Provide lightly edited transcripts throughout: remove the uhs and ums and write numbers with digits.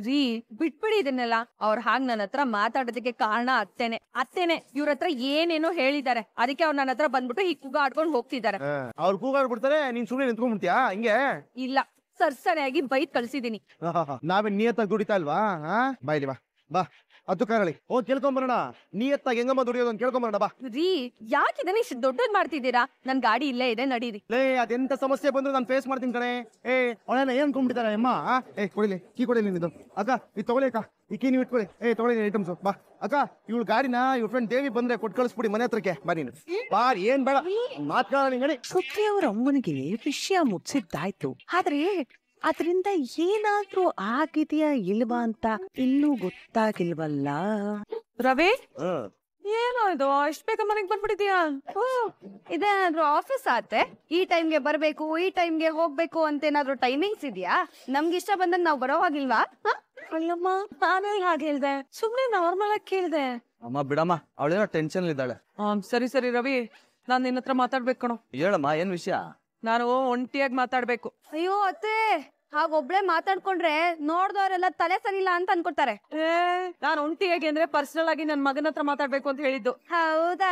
ರೀ ಬಿಟ್ಬಿಡಿ ಇದನ್ನೆಲ್ಲ. ಅವ್ರ ಹಾಗ್ ನನ್ನ ಹತ್ರ ಮಾತಾಡೋದಕ್ಕೆ ಕಾರಣ ಅತ್ತೇನೆ ಇವ್ರ ಹತ್ರ ಏನೇನೋ ಹೇಳಿದ್ದಾರೆ, ಅದಕ್ಕೆ ಅವ್ರು ನನ್ನ ಹತ್ರ ಬಂದ್ಬಿಟ್ಟು ಈ ಕೂಗಾಡ್ಕೊಂಡು ಹೋಗ್ತಿದ್ದಾರೆ. ಅವ್ರು ಕೂಗಾಡ್ಬಿಡ್ತಾರೆ, ನೀನ್ ಸುಮ್ಮನೆ ನಿಂತ್ಕೊಂಡ್ಬಿಡ್ತೀಯಾ ಹಿಂಗೆ? ಇಲ್ಲ, ಸರ್ಸರಿಯಾಗಿ ಬೈದ್ ಕಳ್ಸಿದೀನಿ. ನಾವೇ ನಿಯತ್ತಾಗಿ ದುಡಿತಾ ಇಲ್ವಾ? ಬಾಯ್ಲಿ ಬಾ ಬಾ, ಅದು ಕಾರಳಿ ಹೋಗಿ ಕೇಳ್ಕೊಂಬರೋಣ. ನಿಯತ್ತಾಗಿ ಹೆಂಗಮ್ಮ ದುಡಿಯೋದು ಅಂತ ಕೇಳ್ಕೊಂಬರೋಣ ಬಾ. ರೀ ಯಾಕಿದನ್ನ ಇಷ್ಟು ದೊಡ್ಡದ್ ಮಾಡ್ತಿದ್ದೀರಾ? ನನ್ ಗಾಡಿ ಇಲ್ಲೇ ಇದೆ, ನಡೀರಿ. ಲೇ, ಅದೆಂತ ಸಮಸ್ಯೆ ಬಂದ್ರು ನಾನು ಫೇಸ್ ಮಾಡ್ತೀನಿ ಕಣೆ. ಅವಳನ್ನ ಏನ್ ಕೊಂಡ್ಬಿಟ್ಟಿದ್ದಾರೆ ಅಮ್ಮ? ಕೊಡಿಲಿ ಕೀ, ಕೊಡಿಲಿ ನಿಂದು. ಅಕ್ಕ ಇದು ತಗೊಳ್ಳಿ ಅಕ್ಕ, ಈ ಕೀ ನೀವು ಇಟ್ಕೊಳ್ಳಿ. ತಗೊಳ್ಳಿ ಐಟಮ್ಸ್. ಬಾ ಅಕ್ಕ, ಇವಳು ಗಾಡಿನ ಇವ್ರ ಫ್ರೆಂಡ್ ದೇವಿ ಬಂದ್ರೆ ಕೊಟ್ಟು ಕಳಿಸ್ಬಿಡಿ ಮನೆ ಹತ್ರಕ್ಕೆ. ಬಾ ನೀನು ಬಾ, ಏನ್ ಬೇಡ ಮಾತ್ಕಾಳ ನಿಂಗಡಿ. ಶ್ರುತಿ ಅವ್ರ ಅಮ್ಮನಿಗೆ ವಿಷಯ ಮುಚ್ಚಿದ್ದಾಯ್ತು, ಆದ್ರೆ ಅದರಿಂದ ಏನಾದ್ರೂ ಆಗಿದೆಯಾ ಇಲ್ವಾ ಅಂತ ಇನ್ನೂ ಗೊತ್ತಾಗಿಲ್ವಲ್ಲ. ರವಿ, ಏನೋ ಇದು ಇಷ್ಟ ಬೇಗ ಮನೆಗ್ ಬಂದ್ಬಿಟ್ಟಿದ್ಯಾ? ಇದೇನಾದ್ರೂ ಆಫೀಸ್ ಆತೆ? ಈ ಟೈಮ್ಗೆ ಬರ್ಬೇಕು, ಈ ಟೈಮ್ಗೆ ಹೋಗ್ಬೇಕು ಅಂತ ಏನಾದ್ರೂ ಟೈಮಿಂಗ್ಸ್ ಇದೆಯಾ? ನಮ್ಗೆ ಇಷ್ಟ ಬಂದಂಗ್ ನಾವ್ ಬರೋ ಹಾಗಿಲ್ವಾ? ಅಲ್ಲಮ್ಮ, ನಾನೇ ಹಾಗೆ ಹೇಳ್ದೆ, ಸುಮ್ನೆ ನಾರ್ಮಲ್ ಆಗಿ ಕೇಳ್ದೆ. ಅಮ್ಮ ಬಿಡಮ್ಮ, ಅವಳೇನೋ ಟೆನ್ಷನ್ ಇದ್ದಾಳೆ. ಸರಿ ಸರಿ ರವಿ, ನಾನ್ ನಿನ್ನ ಹತ್ರ ಮಾತಾಡ್ಬೇಕು ಕಣೋ. ಹೇಳಮ್ಮ, ಏನ್ ವಿಷಯ? ನಾನು ಒಂಟಿಯಾಗಿ ಮಾತಾಡ್ಬೇಕು. ಅಯ್ಯೋ ಅತ್ತೆ, ಹಾಗೊಬ್ಳೆ ಮಾತಾಡ್ಕೊಂಡ್ರೆ ನೋಡ್ದವ್ರೆಲ್ಲ ತಲೆ ಸರಿಲ್ಲ ಅಂತ ಅನ್ಕೊಡ್ತಾರೆ. ನಾನು ಒಂಟಿಯಾಗಿ ಅಂದ್ರೆ ಪರ್ಸನಲ್ ಆಗಿ ನನ್ ಮಗನ ಹತ್ರ ಮಾತಾಡ್ಬೇಕು ಅಂತ ಹೇಳಿದ್ದು. ಹೌದಾ?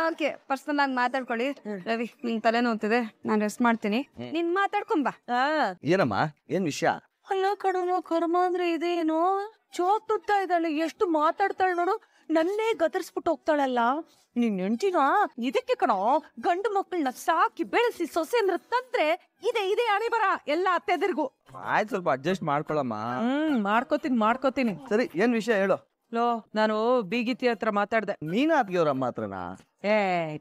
ಓಕೆ, ಪರ್ಸನಲ್ ಆಗಿ ಮಾತಾಡ್ಕೊಳ್ಳಿ. ರವಿ, ನಿನ್ ತಲೆ ನೋವ್ತಿದೆ, ನಾನ್ ರೆಸ್ಟ್ ಮಾಡ್ತೀನಿ, ನೀನ್ ಮಾತಾಡ್ಕೊಂಬಾ. ಏನಮ್ಮ, ಏನ್ ವಿಷಯ? ಅಲ್ಲ ಕಣೋ, ಕರ್ಮ ಅಂದ್ರೆ ಇದೇನು ಚೋಕ್ ತುತ್ತಾ ಇದ್ದಾಳೆ, ಎಷ್ಟು ಮಾತಾಡ್ತಾಳೆ ನೋಡು, ನನ್ನೇ ಗದರ್ಸ್ಬಿಟ್ಟು ಹೋಗ್ತಾಳಲ್ಲ. ನಿನ್ ಹೆಂಡ್ತಿನ ಇದಕ್ಕೆ ಕಣೋ, ಗಂಡು ಮಕ್ಕಳನ್ನ ಸಾಕಿ ಬೆಳೆಸಿ ಸೊಸೆ ಅಂದ್ರೆ ತಂದ್ರೆ ಇದೆ ಹಣೆ ಬರ ಎಲ್ಲ ಅತ್ತೆದಿರ್ಗು. ಆಯ್ತು, ಸ್ವಲ್ಪ ಅಡ್ಜಸ್ಟ್ ಮಾಡ್ಕೊಳಮ್ಮ. ಮಾಡ್ಕೋತೀನಿ. ಸರಿ, ಏನ್ ವಿಷಯ ಹೇಳು. ಲೋ, ನಾನು ಬೀಗಿತಿ ಹತ್ರ ಮಾತಾಡ್ದೆ. ನೀನ ಅತ್ಗೆ ಅವ್ರ ಅಮ್ಮ ಹತ್ರನಾ?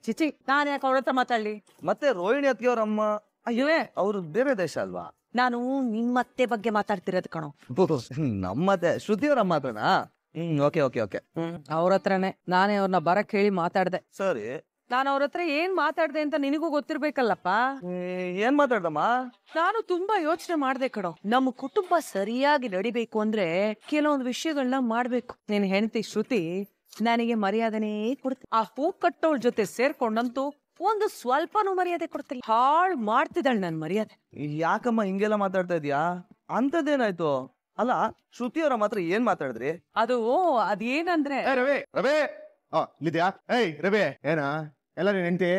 ಚಿಚಿ, ನಾನ್ ಯಾಕೆ ಅವ್ರ ಹತ್ರ ಮಾತಾಡ್ಲಿ? ಮತ್ತೆ ರೋಹಿಣಿ ಅತ್ಗೆ ಅವ್ರ ಅಮ್ಮ? ಅಯ್ಯೋ, ಅವ್ರು ಬೇರೆ ದೇಶ ಅಲ್ವಾ? ನಾನು ನಿಮ್ಮತ್ತೆ ಬಗ್ಗೆ ಮಾತಾಡ್ತಿರೋದು ಕಣೋ. ನಮ್ಮತ್ತೆ ಶ್ರುತಿ ಅವ್ರ ಅಮ್ಮ ಹತ್ರನಾ? Okay okay okay. ಅವ್ರ ಹತ್ರನೇ ನಾನೇ ಅವ್ರನ್ನ ಬರಕ್ ಹೇಳಿ ಮಾತಾಡ್ದೆ. ಸರಿ, ನಾನು ಅವ್ರ ಹತ್ರ ಏನ್ ಮಾತಾಡ್ದೆ ಅಂತ ನಿನಗೂ ಗೊತ್ತಿರ್ಬೇಕಲ್ಲಪ್ಪ. ಏನ್ ಮಾತಾಡ್ದಮ್ಮ? ನಾನು ತುಂಬಾ ಯೋಚನೆ ಮಾಡ್ದೆ ಕಣೋ. ನಮ್ಮ ಕುಟುಂಬ ಸರಿಯಾಗಿ ನಡಿಬೇಕು ಅಂದ್ರೆ ಕೆಲವೊಂದು ವಿಷಯಗಳನ್ನ ಮಾಡ್ಬೇಕು. ನಿನ್ ಹೆಂಡತಿ ಶ್ರುತಿ ನನಗೆ ಮರ್ಯಾದೆನೇ ಕೊಡ್ತಿ. ಆ ಹೂ ಕಟ್ಟೋಳ್ ಜೊತೆ ಸೇರ್ಕೊಂಡಂತೂ ಒಂದು ಸ್ವಲ್ಪನೂ ಮರ್ಯಾದೆ ಕೊಡ್ತಿಲ್ಲ, ಹಾಳ್ ಮಾಡ್ತಿದ್ದಾಳೆ ನನ್ ಮರ್ಯಾದೆ. ಯಾಕಮ್ಮ ಹಿಂಗೆಲ್ಲ ಮಾತಾಡ್ತಾ ಇದ್ಯಾ? ಅಂತದೇನಾಯ್ತು? ಅಲ್ಲ, ಶ್ರುತಿ ಅವ್ರ ಮಾತ್ರ ಏನ್ ಮಾತಾಡಿದ್ರಿ? ಅದೇನಂದ್ರೆ ರವಿ ರವಿ ನಿದ್ಯಾ? ರವಿ, ಏನ ಎಲ್ಲ ನೀನ್ ಹೆಂಡತಿ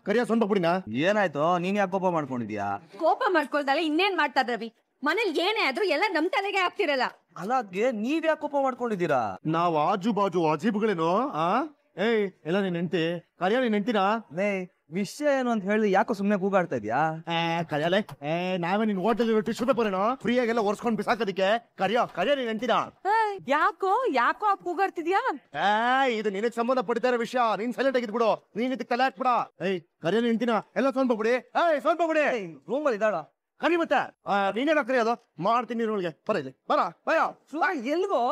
ಕರಿಯ ಸೊಂಟ ಬಿಡಿನ? ಏನಾಯ್ತು? ನೀನ್ ಯಾಕೆ ಕೋಪ ಮಾಡ್ಕೊಂಡಿದ್ಯಾ? ಕೋಪ ಮಾಡ್ಕೊಳ್ದಾಳೆ ಇನ್ನೇನ್ ಮಾಡ್ತಾರ ರವಿ? ಮನೇಲಿ ಏನೇ ಆದ್ರೂ ಎಲ್ಲ ನಮ್ ತಲೆಗೆ ಆಗ್ತಿರಲ್ಲ. ಅಲ್ಲ, ಅದ್ಗೆ ನೀವ್ ಯಾಕೆ ಕೋಪ ಮಾಡ್ಕೊಂಡಿದ್ದೀರಾ? ನಾವ್ ಆಜು ಬಾಜು ಅಜೀಬ್ಗಳೇನು? ಎಲ್ಲ ನೀನ್ ಹೆಂಡತಿ ಕರಿಯ ನೀನ್ ಹೆಂಡತಿನ? ವಿಷಯ ಏನು ಅಂತ ಹೇಳಿ ಯಾಕೋ ಸುಮ್ನೆ ಕೂಗಾಡ್ತಾ ಇದ್ಯಾ? ಕರಿಯಲೆ, ನಾವೇ ನಿನ್ ಹೋಟೆಲ್ ಟಿಶ್ಯೂ ಪೇಪರ್ ಏನೋ ಫ್ರೀ ಆಗೆಲ್ಲ ಒರ್ಸ್ಕೊಂಡ್ ಬಿಸಾಕೋದಿಕ್ಕೆ? ಕರಿಯ ನೀನ್ ಹೆಂಡತಿನ? ಯಾಕೋ ಕೂಗಾಡ್ತಿದ್ಯಾ? ಇದು ನಿನಗ್ ಸಂಬಂಧ ಪಡ್ತಾ ಇರೋ ವಿಷಯ, ನೀನ್ ಸೈಲೆಂಟ್ ಆಗಿದ್ ಬಿಡು, ನೀನ್ ಇದಕ್ಕೆ ತಲೆ ಹಾಕ್ಬಿಡ. ಕರಿಯ ನೀನ್ ಹೆಂಡತಿನ? ಎಲ್ಲ ಸೋನ್ಬಿಡಿ, ಸೋನ್ಬಿಡಿ. ರೂಮಲ್ಲಿ ಇದ್ದಾಳ ಕರಿ, ಮತ್ತೆ ನೀನೇನ ಕರಿಯೋದು? ಮಾಡ್ತೀನಿ ಒಳಗೆ ಬರ, ಇಲ್ಲಿ ಬರ ಭಯ ಎಲ್ಗೋ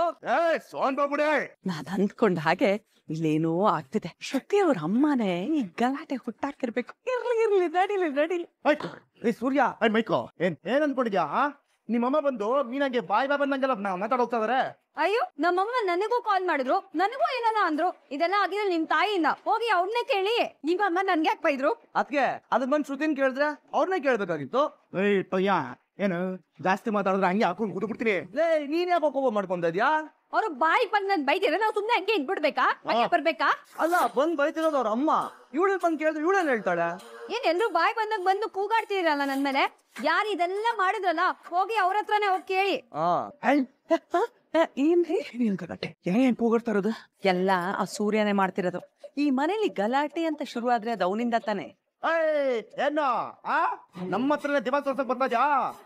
ಸೋನ್ಬಿಡಿ. ನಾನ್ ಅಂದ್ಕೊಂಡ ಹಾಗೆ ಇಲ್ಲೇನೋ ಆಗ್ತಿದೆ. ಶ್ರುತಿ ಅವ್ರ ಅಮ್ಮನೇ ಈ ಗಲಾಟೆ ಹುಟ್ಟಾಕಿರ್ಬೇಕು. ಇರ್ಲಿ ನಡೀಲಿ. ಸೂರ್ಯ, ಮೈಕೋ, ಏನ್ ಅನ್ಕೊಂಡಿದ್ಯಾ? ನಿಮ್ಮಮ್ಮ ಬಂದು ಮೀನಾಗೆ ಬಾಯ್ ಬಂದಂಗೆಲ್ಲ ಮಾತಾಡೋಗ್ತಾ ಇದಾರೆ. ಅಯ್ಯೋ, ನಮ್ಮಮ್ಮ ನನಗೂ ಕಾಲ್ ಮಾಡಿದ್ರು, ನನಗೂ ಏನನ ಅಂದ್ರು. ಇದೆಲ್ಲ ಆಗಿದ್ರೆ ನಿಮ್ ತಾಯಿಯಿಂದ, ಹೋಗಿ ಅವ್ರನ್ನೇ ಕೇಳಿ. ನಿಮ್ಮಮ್ಮ ನನ್ಗೆ ಯಾಕೆ ಬೈದ್ರು? ಅದ್ಕೆ ಅದ್ ಬಂದ್ ಶ್ರುತಿನ್ ಕೇಳಿದ್ರೆ ಅವ್ರನ್ನೇ ಕೇಳ್ಬೇಕಾಗಿತ್ತು. ಪಯ್ಯ, ಏನು ಜಾಸ್ತಿ ಮಾತಾಡಿದ್ರೆ ಹಂಗೆ ಹಾಕೊಂಡು ಕೂತು ಬಿಡ್ತೀನಿ. ನೀನ್ ಯಾಕೆ ಕೋಪ ಮಾಡ್ಕೊಂತ ಇದ್ಯಾ? ಅವ್ರು ಬಾಯಿ ಬಂದ್ ನನ್ ಬೈದಿರ, ನಾವು ಸುಮ್ನೆ ಹಂಗೆ ಇದ್ಬಿಡ್ಬೇಕಾ? ಬರ್ಬೇಕಾ? ಅಲ್ಲ, ಬಂದ್ ಬೈತಿರೋದು ಅವ್ರ ಅಮ್ಮ. ಇವಳು ಬಂದ್ ಕೇಳಿದ್ರೆ ಇವಳೇನ್ ಹೇಳ್ತಾಳೆ? ಏನ್ ಎಲ್ರು ಬಾಯಿ ಬಂದಾಗ ಬಂದು ಕೂಗಾಡ್ತಿರಲ್ಲ ನನ್ ಮೇಲೆ? ಯಾರು ಇದೆಲ್ಲ ಮಾಡಿದ್ರಲ್ಲ, ಹೋಗಿ ಅವ್ರ ಹತ್ರನೇ ಹೋಗಿ ಕೇಳಿ. ಏನ್ ಗಲಾಟೆ? ಏನ್ ಕೂಗಾಡ್ತಾ ಇರೋದು? ಎಲ್ಲ ಆ ಸೂರ್ಯನೇ ಮಾಡ್ತಿರೋದು. ಈ ಮನೇಲಿ ಗಲಾಟೆ ಅಂತ ಶುರು ಆದ್ರೆ ಅದು ಅವನಿಂದ ತಾನೆ. ಏನ ನಮ್ಮ ಹತ್ರನೇ ದಿಮಾಗ್ ತೋರ್ಸಕ್ ಬರ್ತಾಜಾ?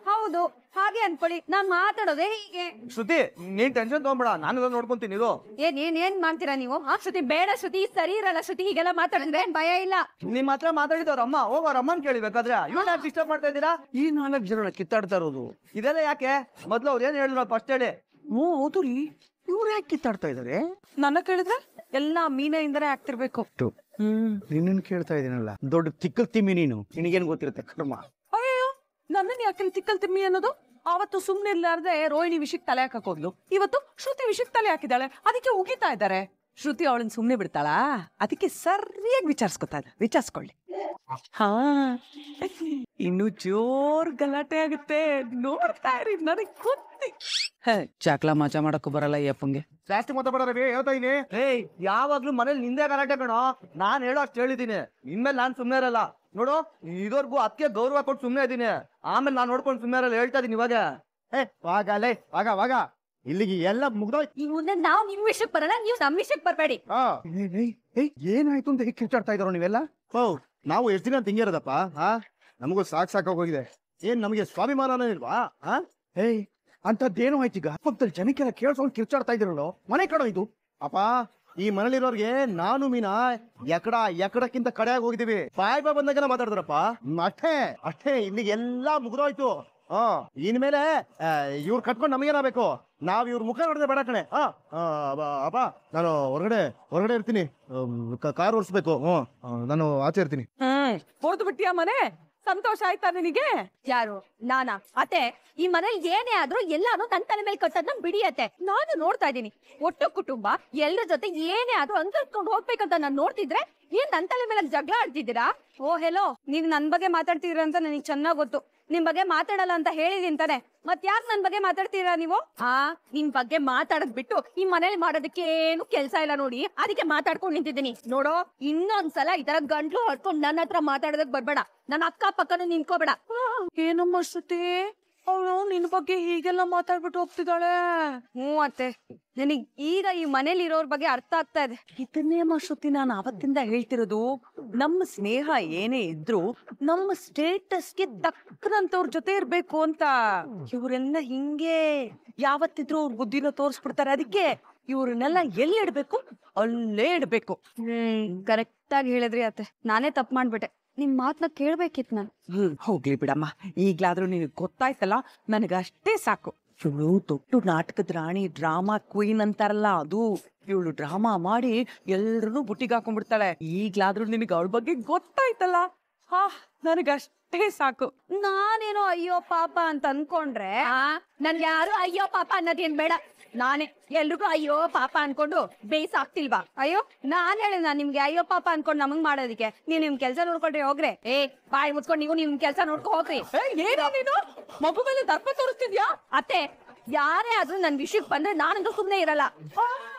ಹೌದು, ಹಾಗೆ ಅನ್ಕೊಳ್ಳಿ. ನಾನ್ ಮಾತಾಡೋದೇ ಹೀಗೆ. ಶ್ರುತಿ, ನೀನ್ ಟೆನ್ಷನ್ ತಗೊಂಬೇಡ, ನಾನು ನೋಡ್ಕೊಂತೀನಿ. ಇದು ಏನ್ ಮಾಡ್ತೀರಾ ನೀವು? ಶ್ರುತಿ ಬೇಡ, ಶ್ರುತಿ ಸರಿ ಇರಲ್ಲ. ಶ್ರುತಿ ಹೀಗೆಲ್ಲ ಮಾತಾಡಿದ್ರೆ ಭಯ ಇಲ್ಲ. ನಿಮ್ ಹತ್ರ ಮಾತಾಡಿದವ್ರ ಅಮ್ಮ, ಹೋಗ ಅವ್ರ ಅಮ್ಮನ್ ಕೇಳಿಬೇಕಾದ್ರೆ ಇವ್ನ ಯಾಕೆ ಡಿಸ್ಟರ್ಬ್ ಮಾಡ್ತಾ ಇದ್ದೀರಾ? ಈ 4 ಜನ ಕಿತ್ತಾಡ್ತಾ ಇರೋದು ಇದೆಲ್ಲ ಯಾಕೆ? ಮೊದ್ಲು ಅವ್ರು ಏನ್ ಹೇಳಿದ್ರು ಫಸ್ಟ್ ಹೇಳಿ. ಹೌದು ರೀ, ಇವ್ರು ಯಾಕೆ ಕಿತ್ತಾಡ್ತಾ ಇದಾರೆ? ನನ್ನ ಕೇಳಿದ್ರೆ ಎಲ್ಲಾ ಮೀನಿಂದನೇ ಆಗ್ತಿರ್ಬೇಕು. ನಿನ್ನ ಕೇಳ್ತಾ ಇದೀನಲ್ಲ, ದೊಡ್ಡ ತಿಕ್ಕಲ್ ತಿಮ್ಮಿ ನೀನು, ನಿನಗೇನ್ ಗೊತ್ತಿರುತ್ತೆ ಕರ್ಮ. ಅಯ್ಯೋ, ನನ್ನನ್ ಯಾಕೆ ತಿಕ್ಕಲ್ ತಿಮ್ಮಿ ಅನ್ನೋದು? ಅವತ್ತು ಸುಮ್ನೆ ಇರ್ಲಾರ್ದೆ ರೋಹಿಣಿ ವಿಷಯಕ್ಕೆ ತಲೆ ಹಾಕಕ್ ಹೋದ್ಲು, ಇವತ್ತು ಶ್ರುತಿ ವಿಷಯಕ್ಕೆ ತಲೆ ಹಾಕಿದಾಳೆ, ಅದಕ್ಕೆ ಉಗಿತಾ ಇದ್ದಾರೆ. ಶ್ರುತಿ ಅವಳನ್ನ ಸುಮ್ನೆ ಬಿಡ್ತಾಳಾ? ಅದಕ್ಕೆ ಸರಿಯಾಗಿ ವಿಚಾರಿಸ್ಕೊಳ್ಳಿ. ಹಾ, ಇನ್ನು ಜೋರ್ ಗಲಾಟೆ ಆಗುತ್ತೆ, ನೋಡ್ತಾ ಇರಿ. ನನಗ್ ಗೊತ್ತಿ ಚಕ್ಲ ಮಜಾ ಮಾಡಕ್ಕೂ ಬರಲ್ಲ ಈ ಅಪ್ಪಂಗೆ. ಜಾಸ್ತಿ ಮಾತಾಡೋಣ ಹೇಳ್ತಾ ಇದೀನಿ. ಏಯ್, ಯಾವಾಗ್ಲೂ ಮನೇಲಿ ನಿಂದೆ ಗಲಾಟೆ ಕಣೋ. ನಾನ್ ಹೇಳೋ ಅಷ್ಟು ಹೇಳಿದೀನಿ. ಇನ್ಮೇಲೆ ನಾನ್ ಸುಮ್ನೆ ಇರಲ್ಲ ನೋಡು. ಇದುವರೆಗೂ ಅದಕ್ಕೆ ಗೌರವ ಕೊಟ್ಟು ಸುಮ್ನೆ ಇದೀನಿ. ಆಮೇಲೆ ನಾನ್ ನೋಡ್ಕೊಂಡು ಸುಮ್ನೆ ಇರಲ್ಲ, ಹೇಳ್ತಾ ಇದೀನಿ ಇವಾಗ. ವಾಗ ಇಲ್ಲಿಗೆ ಎಲ್ಲ ಮುಗ್ದೋಯ್ತು. ಈ ಮುಂದೆ ನಾವು ನಿಮ್ ವಿಷಯಕ್ಕೆ ಬರೋಣ, ನೀವು ನಮ್ ವಿಷಯಕ್ಕೆ ಬರ್ಬೇಡಿ. ಏನಾಯ್ತು ಅಂತ ಹೇಗೆ ಕಿರ್ಚಾಡ್ತಾ ಇದಾರೋ ನೀವೆಲ್ಲ? ನಾವು ಎಷ್ಟು ದಿನ ತಿಂಗಿರೋದಪ್ಪ. ನಮಗೂ ಸಾಕಾಗೋಗಿದೆ. ಏನ್ ನಮಗೆ ಸ್ವಾಭಿಮಾನನೇ ಇಲ್ವಾ? ಏಯ್, ಅಂತದ್ದೇನು ಆಯ್ತು ಈಗ? ಪಕ್ಕದಲ್ಲಿ ಜನಕ್ಕೆಲ್ಲ ಕೇಳಿಸ್ಕೊಂಡು ಕಿರ್ಚಾಡ್ತಾ ಇದಿರಲ್ಲೋ, ಮನೆ ಕಡೋ ಇದು. ಅಪ್ಪ, ಈ ಮನೇಲಿರೋರ್ಗೆ ನಾನು ಮೀನಾ ಎಕಡಕ್ಕಿಂತ ಕಡೆಯಾಗಿ ಹೋಗಿದೀವಿ. ಬಾಯ್ ಬಂದಾಗೆಲ್ಲ ಮಾತಾಡಿದ್ರಪ್ಪ. ಅಷ್ಟೇ ಇಲ್ಲಿಗೆ ಎಲ್ಲಾ ಮುಗ್ದೋಯ್ತು. ಇನ್ಮೇಲೆ ಇವ್ರು ಕಟ್ಕೊಂಡು ನಮಗೇನಾಗಬೇಕು? ನಾವ್ ಇವ್ರ ಮುಖ ನೋಡಿದ್ರೆ ಬೇಡ ಕಣೆ. ಅಪ್ಪ, ನಾನು ಹೊರಗಡೆ ಇರ್ತೀನಿ. ಕಾರ್ ಓಡಿಸ್ಬೇಕು. ನಾನು ಆಚೆ ಇರ್ತೀನಿ. ಹೋದ್ ಬಿಟ್ಟಿಯಾ ಮನೆ? ಸಂತೋಷ ಆಯ್ತಾ ನಿನಗೆ? ಯಾರು? ನಾನಾ? ಅತ್ತೆ, ಈ ಮನೇಲಿ ಏನೇ ಆದ್ರೂ ಎಲ್ಲಾನು ನನ್ ತಲೆ ಮೇಲೆ ಕಟ್ಟದ್ ನಮ್ ಬಿಡಿಯತ್ತೆ. ನಾನು ನೋಡ್ತಾ ಇದ್ದೀನಿ, ಒಟ್ಟು ಕುಟುಂಬ ಎಲ್ಲರ ಜೊತೆ ಏನೇ ಆದ್ರೂ ಅನ್ಕರ್ಕೊಂಡು ಹೋಗ್ಬೇಕಂತ ನಾನ್ ನೋಡ್ತಿದ್ರೆ ಏನ್ ನನ್ ತಲೆ ಮೇಲೆ ಜಗಳ ಆಡ್ತಿದ್ದೀರಾ? ಓ ಹೆಲೋ, ನೀವ್ ನನ್ ಬಗ್ಗೆ ಮಾತಾಡ್ತೀರ ಅಂತ ನನಗ್ ಚೆನ್ನಾಗ್ ಗೊತ್ತು. ನಿಮ್ ಬಗ್ಗೆ ಮಾತಾಡಲ್ಲ ಅಂತ ಹೇಳಿದೀನಿ ತಾನೆ, ಮತ್ ಯಾಕೆ ನನ್ ಬಗ್ಗೆ ಮಾತಾಡ್ತೀರಾ ನೀವು? ನಿಮ್ ಬಗ್ಗೆ ಮಾತಾಡದ್ ಬಿಟ್ಟು ಈ ಮನೇಲಿ ಮಾಡೋದಕ್ಕೆ ಏನು ಕೆಲ್ಸ ಇಲ್ಲ ನೋಡಿ, ಅದಕ್ಕೆ ಮಾತಾಡ್ಕೊಂಡ್ ನಿಂತಿದ್ದೀನಿ. ನೋಡೋ, ಇನ್ನೊಂದ್ಸಲ ಈ ತರ ಗಂಟ್ಲು ಹೊಡ್ಕೊಂಡ್ ನನ್ನ ಹತ್ರ ಮಾತಾಡೋದಕ್ ಬರ್ಬೇಡ. ನನ್ನ ಅಕ್ಕ ಪಕ್ಕನೂ ನಿಂತ್ಕೋಬೇಡ. ಏನಮ್ಮ ಶ್ರುತಿ, ಅವಳು ನಿನ್ ಬಗ್ಗೆ ಹೀಗೆಲ್ಲ ಮಾತಾಡ್ಬಿಟ್ಟು ಹೋಗ್ತಿದ್ದಾಳೆ? ಅತ್ತೆ, ನನಗ್ ಈಗ ಈ ಮನೇಲಿ ಇರೋರ್ ಬಗ್ಗೆ ಅರ್ಥ ಆಗ್ತಾ ಇದೆ. ಇದನ್ನೇ ಅಮ್ಮ ಶ್ರುತಿ ನಾನು ಅವತ್ತಿಂದ ಹೇಳ್ತಿರೋದು. ನಮ್ಮ ಸ್ನೇಹ ಏನೇ ಇದ್ರು ನಮ್ಮ ಸ್ಟೇಟಸ್ಗೆ ದಕ್ಕನಂತವ್ರ ಜೊತೆ ಇರ್ಬೇಕು ಅಂತ. ಇವ್ರೆಲ್ಲ ಹಿಂಗೆ ಯಾವತ್ತಿದ್ರು ಅವ್ರ ಬುದ್ಧಿನ ತೋರ್ಸ್ಬಿಡ್ತಾರೆ. ಅದಕ್ಕೆ ಇವ್ರನ್ನೆಲ್ಲ ಎಲ್ಲಿ ಇಡ್ಬೇಕು ಅಲ್ಲೇ ಇಡ್ಬೇಕು. ಕರೆಕ್ಟ್ ಆಗಿ ಹೇಳಿದ್ರಿ ಅತ್ತೆ, ನಾನೇ ತಪ್ಪು ಮಾಡ್ಬಿಟ್ಟೆ. ನಿಮ್ ಮಾತನ್ನ ಕೇಳ್ಬೇಕಿತ್ತು ನಾನು. ಹೋಗ್ಲಿ ಬಿಡಮ್ಮ, ಈಗ್ಲಾದ್ರೂ ನಿನಗ್ ಗೊತ್ತಾಯ್ತಲ್ಲ, ನನಗಷ್ಟೇ ಸಾಕು. ಇವಳು ದೊಡ್ಡ ನಾಟಕದ ರಾಣಿ, ಡ್ರಾಮಾ ಕ್ವೀನ್ ಅಂತಾರಲ್ಲ ಅದು. ಇವಳು ಡ್ರಾಮಾ ಮಾಡಿ ಎಲ್ರನ್ನೂ ಬುಟ್ಟಿಗೆ ಹಾಕೊಂಡ್ಬಿಡ್ತಾಳೆ. ಈಗ್ಲಾದ್ರೂ ನಿನಗ್ ಅವಳ ಬಗ್ಗೆ ಗೊತ್ತಾಯ್ತಲ್ಲ, ನನಗಷ್ಟೇ ಸಾಕು. ನಾನೇನೋ ಅಯ್ಯೋ ಪಾಪ ಅಂತ ಅನ್ಕೊಂಡ್ರೆ ನನ್ಗೆ ಯಾರು ಅಯ್ಯೋ ಪಾಪ ಅನ್ನೋದೇನ್ ಬೇಡ. ನಾನೇ ಎಲ್ರಿಗೂ ಅಯ್ಯೋ ಪಾಪ ಅನ್ಕೊಂಡು ಬೇಯಿಸಾಕ್ತಿಲ್ವಾ? ಅಯ್ಯೋ, ನಾನ್ ಹೇಳಿದ ನಿಮ್ಗೆ ಅಯ್ಯೋ ಪಾಪ ಅನ್ಕೊಂಡು ನಮಗ್ ಮಾಡೋದಿಕ್ಕೆ. ನೀವ್ ನಿಮ್ ಕೆಲ್ಸ ನೋಡ್ಕೊಂಡ್ರಿ ಹೋಗ್ರೆ. ಬಾಯಿ ಮುಚ್ಕೊಂಡು ನೀವು ನಿಮ್ ಕೆಲ್ಸ ನೋಡ್ಕೊ ಹೋಗ್ರಿ. ಏನೋ ನೀನು ಮಗು ಮೇಲೆ ದರ್ಪ ತೋರಿಸ್ತಿದ್ಯಾ? ಅತ್ತೆ, ಯಾರೇ ಆದ್ರೂ ನನ್ ವಿಷಯಕ್ಕೆ ಬಂದ್ರೆ ನಾನಂತೂ ಸುಮ್ನೆ ಇರಲ್ಲ.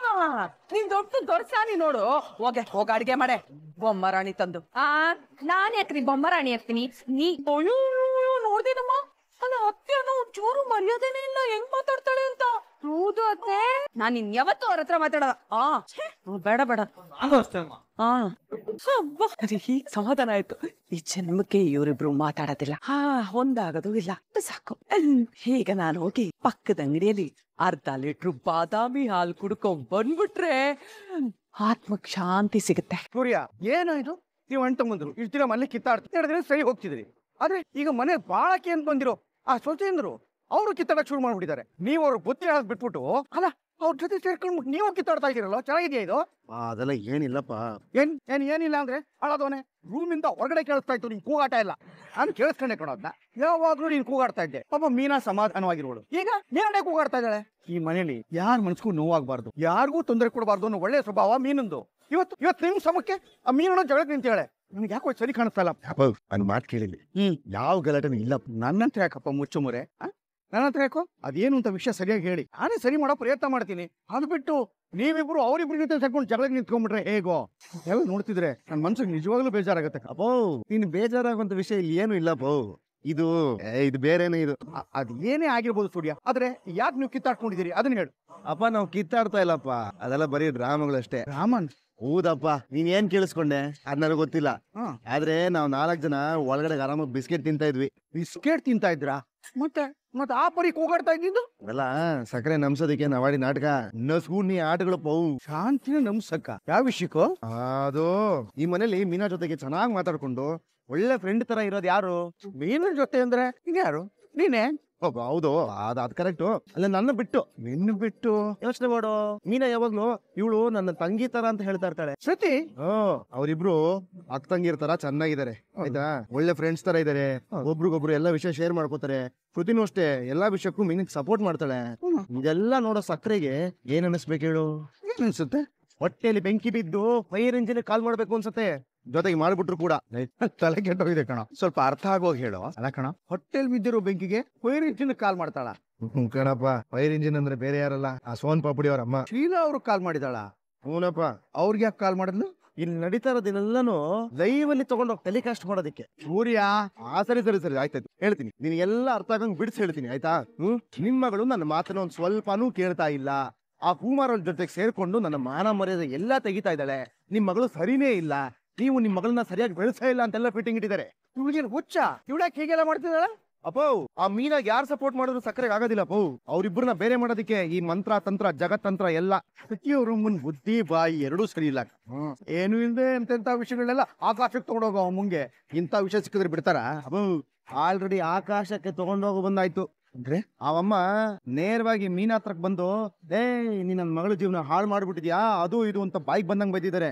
ನೀನ್ ದೊಡ್ಡ ದೊಡ್ಸಾನಿ ನೋಡು. ಹೋಗ ಅಡ್ಗೆ ಮಾಡೆ, ಬೊಮ್ಮರಾಣಿ ತಂದು. ನಾನ್ ಯಾಕ್ರಿ ಬೊಮ್ಮರಾಣಿ ಹಾಕ್ತೀನಿ? ನೀ ನೋಡ್ದೇನಮ್ಮ, ಅಲ್ಲ ಅತ್ತೆನೋ ಚೂರು ಮರ್ಯಾದೆನೇ ಇಲ್ಲ, ಹೆಂಗ್ ಮಾತಾಡ್ತಾಳೆ ಅಂತ. ಹೌದು ಅತ್ತೆ, ನಾನ್ ಇನ್ ಯಾವತ್ತೂ ಅವ್ರ ಹತ್ರ ಮಾತಾಡೋದ. ಬೇಡ ಹೀಗ್ ಸಮಾಧಾನ ಆಯ್ತು. ಈ ಜನ್ಮಕ್ಕೆ ಇವರಿಬ್ರು ಮಾತಾಡೋದಿಲ್ಲ, ಒಂದಾಗೋದು ಇಲ್ಲ, ಸಾಕು. ಈಗ ನಾನು ಹೋಗಿ ಪಕ್ಕದ ಅಂಗಡಿಯಲ್ಲಿ ಅರ್ಧ ಲೀಟ್ರು ಬಾದಾಮಿ ಹಾಲು ಕುಡ್ಕೊಂಡ್ ಬಂದ್ಬಿಟ್ರೆ ಆತ್ಮಕ್ ಶಾಂತಿ ಸಿಗುತ್ತೆ. ಸೂರ್ಯ, ಏನಾಯ್ತು? ನೀವು ಅಣ್ಣ ತಗೊಂಡ್ರು ಇಷ್ಟು ದಿನ ಮನೆ ಕಿತ್ತಾಡ್ತಿದ್ರೆ ಸರಿ ಹೋಗ್ತಿದ್ರಿ. ಆದ್ರೆ ಈಗ ಮನೆ ಬಾಳಕ್ಕೆ ಅಂತ ಬಂದಿರೋ ಆ ಸೊಸೆಂದ್ರು ಅವರು ಕಿತ್ತಾಡಕ್ ಶುರು ಮಾಡ್ಬಿಟ್ಟಿದ್ದಾರೆ. ನೀವು ಅವ್ರ ಬುತ್ತಿ ಹೇಳಕ್ ಬಿಟ್ಬಿಟ್ಟು ಅಲ್ಲ ಅವ್ರ ಜೊತೆ ಸೇರ್ಕೊಂಡು ನೀವು ಕಿತ್ತಾಡ್ತಾ ಇದೀರಲ್ಲ, ಚೆನ್ನಾಗಿದೆಯಾ ಇದು? ಅದೆಲ್ಲ ಏನಿಲ್ಲಪ್ಪ. ಏನಿಲ್ಲ ಅಂದ್ರೆ ಅಳದವನೆ ರೂಮಿಂದ ಹೊರಗಡೆ ಕೇಳಿಸ್ತಾ ಇತ್ತು ನಿನ್ ಕೂಗಾಟ ಇಲ್ಲ. ನಾನು ಕೇಳಿಸ್ಕೊಂಡೆ ಕೊಡೋದ್ನ. ಯಾವಾಗ್ಲೂ ನೀನ್ ಕೂಗಾಡ್ತಾ ಇದ್ದೆ. ಪಾಪ ಮೀನಾ ಸಮಾಧಾನವಾಗಿರೋಳು. ಈಗ ನೇರಳೆ ಕೂಗಾಡ್ತಾ ಇದ್ದಾಳೆ. ಈ ಮನೇಲಿ ಯಾರ ಮನ್ಸ್ಗೂ ನೋವಾಗಬಾರ್ದು, ಯಾರಿಗೂ ತೊಂದರೆ ಕೊಡಬಾರ್ದು ಅನ್ನೋ ಒಳ್ಳೆ ಸ್ವಭಾವ ಮೀನಂದು. ಇವತ್ತು ನಿಮ್ ಸಮಕ್ಕೆ ಆ ಮೀನನ್ನ ಜಗಳಕ್ಕೆ ನಿಂತೇಳೆ. ನನಗೆ ಯಾಕೋ ಸರಿ ಕಾಣಿಸ್ತಾ ಇಲ್ಲ. ಅನ್ ಮಾತು ಕೇಳಿಲ್ಲ, ಯಾವ ಗಲಾಟೆನೂ ಇಲ್ಲ. ನನ್ನಂತ್ರ ಯಾಕಪ್ಪ ಮುಚ್ಚು ಮುರೆ? ನನ್ನ ಹತ್ರ ಯಾಕೋ ಅದೇನು ಅಂತ ವಿಷಯ ಸರಿಯಾಗಿ ಹೇಳಿ, ನಾನೇ ಸರಿ ಮಾಡೋ ಪ್ರಯತ್ನ ಮಾಡ್ತೀನಿ. ಅದು ಬಿಟ್ಟು ನೀವಿಬ್ರು ಅವ್ರಿಬ್ರ ಜೊತೆ ಸೇರ್ಕೊಂಡು ಜಗಳಕ್ಕೆ ನಿಂತ್ಕೊಂಡ್ಬಿಟ್ರೆ ಹೇಗೋ? ಎಲ್ಲ ನೋಡ್ತಿದ್ರೆ ನನ್ನ ಮನ್ಸಿಗೆ ನಿಜವಾಗ್ಲೂ ಬೇಜಾರಾಗತ್ತೆ. ಅಪ್ಪೋ, ನೀನು ಬೇಜಾರಾಗುವಂತ ವಿಷಯ ಇಲ್ಲಿ ಏನು ಇಲ್ಲಪ್ಪೋ. ಇದು ಬೇರೆನೇ. ಇದು ಅದ್ ಏನೇ ಆಗಿರ್ಬೋದು ಸೂರ್ಯ, ಆದ್ರೆ ಯಾಕೆ ನೀವು ಕಿತ್ತಾಡ್ಕೊಂಡಿದ್ದೀರಿ ಅದನ್ನ ಹೇಳು. ಅಪ್ಪ, ನಾವು ಕಿತ್ತಾಡ್ತಾ ಇಲ್ಲಪ್ಪ, ಅದೆಲ್ಲ ಬರೀ ಡ್ರಾಮಾಗಳಷ್ಟೇ. ರಾಮನ್, ಹೌದಪ್ಪ, ನೀನ್ ಏನ್ ಕೇಳಿಸ್ಕೊಂಡೆ ಅದ್ ನನಗೆ ಗೊತ್ತಿಲ್ಲ. ಆದ್ರೆ ನಾವ್ 4 ಜನ ಒಳಗಡೆ ಆರಾಮಾಗಿ ಬಿಸ್ಕೆಟ್ ತಿಂತಾ ಇದ್ವಿ. ಬಿಸ್ಕೆಟ್ ತಿಂತಾ ಇದ್ರಾ? ಮತ್ತೆ ಆ ಪರಿ ಕೂಗಾಡ್ತಾ ಇದ್ದಿದ್ದು? ಅಲ್ಲ, ಸಕ್ಕರೆ ನಮ್ಸೋದಕ್ಕೆ ನಾವಾಡಿ ನಾಟಕ. ನಸ್ಗೂಡ್ನಿ ಆಟಗಳು ಪೌ. ಶಾಂತಿನ ನಮ್ಸಕ್ಕ ಯಾವ ವಿಷಯಕ್ಕೋ? ಅದು ಈ ಮನೇಲಿ ಮೀನಾ ಜೊತೆಗೆ ಚೆನ್ನಾಗಿ ಮಾತಾಡ್ಕೊಂಡು ಒಳ್ಳೆ ಫ್ರೆಂಡ್ ತರ ಇರೋದು ಯಾರು? ಮೀನ ಜೊತೆ ಅಂದ್ರೆ ಇನ್ಯಾರು? ನೀನೇ. ಹೌದು, ಅದ್ ಕರೆಕ್ಟು. ಅಲ್ಲ, ನಿನ್ನ ಬಿಟ್ಟು ಯೋಚನೆ ಮಾಡು. ಮೀನಾ ಯಾವಾಗ್ಲೂ ಇವಳು ನನ್ನ ತಂಗಿ ತರ ಅಂತ ಹೇಳ್ತಾ ಇರ್ತಾಳೆ. ಶ್ರುತಿ, ಅವ್ರಿಬ್ರು ಅಕ್ಕ ತಂಗಿರ್ ತರ ಚೆನ್ನಾಗಿದ್ದಾರೆ, ಆಯ್ತಾ? ಒಳ್ಳೆ ಫ್ರೆಂಡ್ಸ್ ತರ ಇದಾರೆ. ಒಬ್ರಿಗೊಬ್ರು ಎಲ್ಲಾ ವಿಷಯ ಶೇರ್ ಮಾಡ್ಕೋತಾರೆ. ಶ್ರುತಿನೂ ಅಷ್ಟೇ, ಎಲ್ಲಾ ವಿಷಯಕ್ಕೂ ಮೀನಿಗೆ ಸಪೋರ್ಟ್ ಮಾಡ್ತಾಳೆ. ಇದೆಲ್ಲ ನೋಡೋ ಸಕ್ಕರೆಗೆ ಏನ್ ಅನಿಸ್ಬೇಕು ಹೇಳು? ಏನ್ ಅನ್ಸುತ್ತೆ? ಹೊಟ್ಟೆಲಿ ಬೆಂಕಿ ಬಿದ್ದು ಫೈರ್ ಇಂಜಿನ್ ಕಾಲ್ ಮಾಡ್ಬೇಕು ಅನ್ಸತ್ತೆ. ಜೊತೆಗೆ ಮಾಡ್ಬಿಟ್ರು ಕೂಡ ತಲೆ ಕೆಟ್ಟೋಗಿದೆ ಕಣ. ಸ್ವಲ್ಪ ಅರ್ಥ ಆಗೋಗಿ ಹೇಳೋ. ಅಲ್ಲ ಕಣ, ಹೊಟ್ಟೆಲ್ ಬಿದ್ದಿರೋ ಬೆಂಕಿಗೆ ಫೈರ್ ಇಂಜಿನ್ ಕಾಲ್ ಮಾಡ್ತಾಳ? ಕಣಪ್ಪ, ಫೈರ್ ಇಂಜಿನ್ ಅಂದ್ರೆ ಬೇರೆ ಯಾರಲ್ಲ, ಆ ಸೋನ್ ಪಾಪುಡಿ ಅವ್ರ ಅಮ್ಮ ಶೀಲಾ ಅವ್ರು ಕಾಲ್ ಮಾಡಿದಾಳ. ಹೂನಪ್ಪ, ಅವ್ರಿಗೆ ಯಾಕೆ ಕಾಲ್ ಮಾಡಿದ್ಲು? ಇಲ್ಲಿ ನಡೀತಾ ಇರೋದಿನೆಲ್ಲಾನು ಲೈವ್ ಅಲ್ಲಿ ತಗೊಂಡೋಗಿ ಟೆಲಿಕಾಸ್ಟ್ ಮಾಡೋದಕ್ಕೆ. ಸೂರ್ಯ, ಸರಿ ಸರಿ ಸರಿ ಆಯ್ತಾಯ್ತು, ಹೇಳ್ತೀನಿ. ನೀನ್ ಎಲ್ಲ ಅರ್ಥ ಆಗಂಗ್ ಬಿಡಿಸಿ ಹೇಳ್ತೀನಿ, ಆಯ್ತಾ? ನಿಮ್ ಮಗಳು ನನ್ನ ಮಾತನ್ನ ಒಂದ್ ಸ್ವಲ್ಪನೂ ಕೇಳ್ತಾ ಇಲ್ಲ. ಆ ಕುಮಾರ್ ಅವ್ರ ಜೊತೆಗೆ ಸೇರ್ಕೊಂಡು ನನ್ನ ಮಾನ ಮರ್ಯಾದೆ ಎಲ್ಲಾ ತೆಗಿತಾ ಇದ್ದಾಳೆ. ನಿಮ್ ಮಗಳು ಸರಿನೇ ಇಲ್ಲ, ನೀವು ನಿಮ್ ಮಗಳನ್ನ ಸರಿಯಾಗಿ ಬೆಳೆಸೇ ಇಲ್ಲ ಅಂತೆಲ್ಲ ಫಿಟ್ಟಿಂಗ್ ಇಟ್ಟಿದ್ದಾರೆ. ಇವ್ಳಿಗೇನು ಹುಚ್ಚ? ಇವಳಕ್ಕೆ ಹೀಗೆಲ್ಲ ಮಾಡ್ತಿದ್ದಾಳ? ಅಪ್ಪೋ, ಆ ಮೀನಾಗ ಯಾರು ಸಪೋರ್ಟ್ ಮಾಡಿದ್ರು ಸಕ್ಕರೆಗೆ ಆಗೋದಿಲ್ಲ ಅಪ್ಪೋ. ಅವ್ರಿಬ್ರನ್ನ ಬೇರೆ ಮಾಡೋದಕ್ಕೆ ಈ ಮಂತ್ರ ತಂತ್ರ ಜಗತ್ತಂತ್ರ ಎಲ್ಲ ಪ್ರತಿಯೊಬ್ಬರು ಮುನ್ ಬುದ್ಧಿ ಬಾಯಿ ಎರಡೂ ಸರಿ ಇಲ್ಲ. ಏನು ಇಲ್ಲದೆ ಎಂತೆಂತ ವಿಷಯಗಳನ್ನೆಲ್ಲ ಆಕಾಶಕ್ಕೆ ತಗೊಂಡೋಗೋ ಮುಂಗೆ. ಇಂಥ ವಿಷಯ ಸಿಕ್ಕಿದ್ರೆ ಬಿಡ್ತಾರ? ಅಪ್ಪೋ, ಆಲ್ರೆಡಿ ಆಕಾಶಕ್ಕೆ ತಗೊಂಡೋಗೋ ಬಂದಾಯ್ತು. ಅಂದ್ರೆ ಅವಮ್ಮ ನೇರವಾಗಿ ಮೀನಾ ಹತ್ರಕ್ ಬಂದು, ನೀನ್ ನನ್ನ ಮಗಳ ಜೀವನ ಹಾಳು ಮಾಡ್ಬಿಟ್ಟಿದ್ಯಾ, ಅದು ಇದು ಅಂತ ಬಾಯಿಗೆ ಬಂದಂಗ್ ಬೈದಿದ್ದಾರೆ.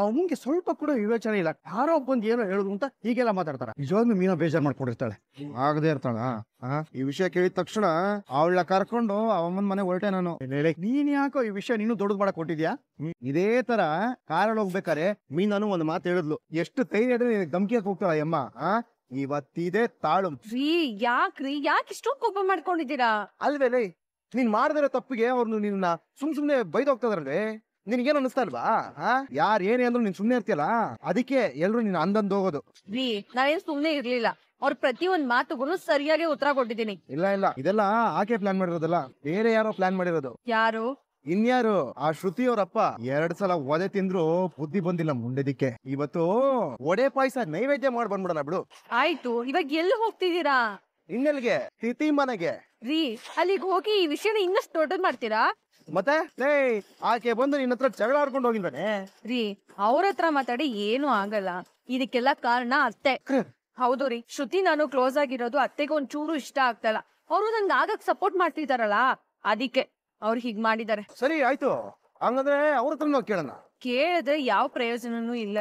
ಅವನಿಗೆ ಸ್ವಲ್ಪ ಕೂಡ ವಿವೇಚನೆ ಇಲ್ಲ. ಯಾರೋ ಬಂದು ಏನೋ ಹೇಳುದು ಅಂತ ಹೀಗೆಲ್ಲ ಮಾತಾಡ್ತಾರ. ನಿಜವಾಗ್ಲೂ ಮೀನಾ ಬೇಜಾರ್ ಮಾಡ್ಕೊಂಡಿರ್ತಾಳೆ, ಆಗದೆ ಇರ್ತಾಳ. ಈ ವಿಷಯ ಕೇಳಿದ ತಕ್ಷಣ ಅವಳ ಕರ್ಕೊಂಡು ಅವಮ್ಮನ್ ಮನೆ ಹೊರಟೆ ನಾನು. ನೀನ್ ಯಾಕೋ ಈ ವಿಷಯ ನೀನು ದೊಡ್ಡದ್ ಮಾಡಕ್ ಕೊಟ್ಟಿದ್ಯಾ? ಇದೇ ತರ ಕಾರಲ್ಲಿ ಹೋಗ್ಬೇಕಾರೆ ಮೀನಾನು ಒಂದ್ ಮಾತು ಹೇಳಿದ್ಲು. ಎಷ್ಟು ಧೈರ್ಯ ಧಮ್ಕಿಯಕ್ ಹೋಗ್ತಾಳ ಅಮ್ಮ. ಇವತ್ತಿದೆ ತಾಳು. ಯಾಕ್ರಿ ಇಷ್ಟೊಂದು ಕೋಪ ಮಾಡ್ಕೊಂಡಿದ್ದೀರಾ? ಅಲ್ವೇಲೇ, ನೀನ್ ಮಾಡದಿರೋ ತಪ್ಪಿಗೆ ಅವ್ರು ನಿನ್ನ ಸುಮ್ನೆ ಬೈದೋಗ್ತದ್ರಲ್ವೇ, ನಿನ್ಗೇನ್ ಅನಿಸ್ತಾ ಇಲ್ವಾ? ಯಾರ್ ಏನೇ ಅಂದ್ರು ನೀನ್ ಸುಮ್ನೆ ಇರ್ತೀಯಲ್ಲ, ಅದಕ್ಕೆ ಎಲ್ರು ನೀನ್ ಅಂದಂದ್ ಹೋಗೋದು. ನಾನೇನ್ ಸುಮ್ನೆ ಇರ್ಲಿಲ್ಲ, ಅವ್ರ ಪ್ರತಿಯೊಂದ್ ಮಾತುಗೂ ಸರಿಯಾಗಿ ಉತ್ತರ ಕೊಟ್ಟಿದ್ದೀನಿ. ಇಲ್ಲ, ಇದೆಲ್ಲ ಆಕೆ ಪ್ಲಾನ್ ಮಾಡಿರೋದಲ್ಲ, ಬೇರೆ ಯಾರೋ ಪ್ಲಾನ್ ಮಾಡಿರೋದು. ಯಾರು? ಇನ್ಯಾರು? ಆ ಶ್ರುತಿ ಅವ್ರಪ್ಪ 2 ಸಲ ಒದೆ ತಿಂದ್ರು ಬುದ್ಧಿ ಬಂದಿಲ್ಲ ಮುಂಡೆದಿಕ್ಕೆ. ಇವತ್ತು ಒಡೆ ಪಾಯಸ ನೈವೇದ್ಯ ಮಾಡಿ ಬಂದ್ಬಿಡೋಣ ಬಿಡು. ಆಯ್ತು, ಇವಾಗ ಎಲ್ಲಿ ಹೋಗ್ತಿದ್ದೀರಾ? ಇನ್ನೆಲ್ಗೆ? ತಿಥಿ ಮನೆಗೆ. ಅಲ್ಲಿಗೆ ಹೋಗಿ ಈ ವಿಷಯನ ಇನ್ನಷ್ಟು ದೊಡ್ಡದ್ ಮಾಡ್ತೀರಾ? ಮತ್ತೆ ಆಕೆ ಬಂದು ನಿನ್ನ ಹತ್ರ ಜಗಳ ಆಡ್ಕೊಂಡು ಹೋಗಿಲ್ವೇನೆ? ಅವ್ರ ಹತ್ರ ಮಾತಾಡಿ ಏನು ಆಗಲ್ಲ. ಇದಕ್ಕೆಲ್ಲ ಕಾರಣ ಅತ್ತೆ. ಹೌದು ಶ್ರುತಿ ನಾನು ಕ್ಲೋಸ್ ಆಗಿರೋದು ಅತ್ತೆಗೆ ಒಂಚೂರು ಇಷ್ಟ ಆಗ್ತಲ್ಲ. ಅವರು ನಂಗೆ ಆಗಕ್ ಸಪೋರ್ಟ್ ಮಾಡ್ತಿದಾರಲ್ಲ, ಅದಕ್ಕೆ ಅವ್ರು ಹೀಗ್ ಮಾಡಿದಾರೆ. ಸರಿ ಆಯ್ತು, ಹಂಗಂದ್ರೆ ಅವ್ರ ಹತ್ರ ನಾವು ಕೇಳಿದ್ರೆ ಯಾವ ಪ್ರಯೋಜನನೂ ಇಲ್ಲ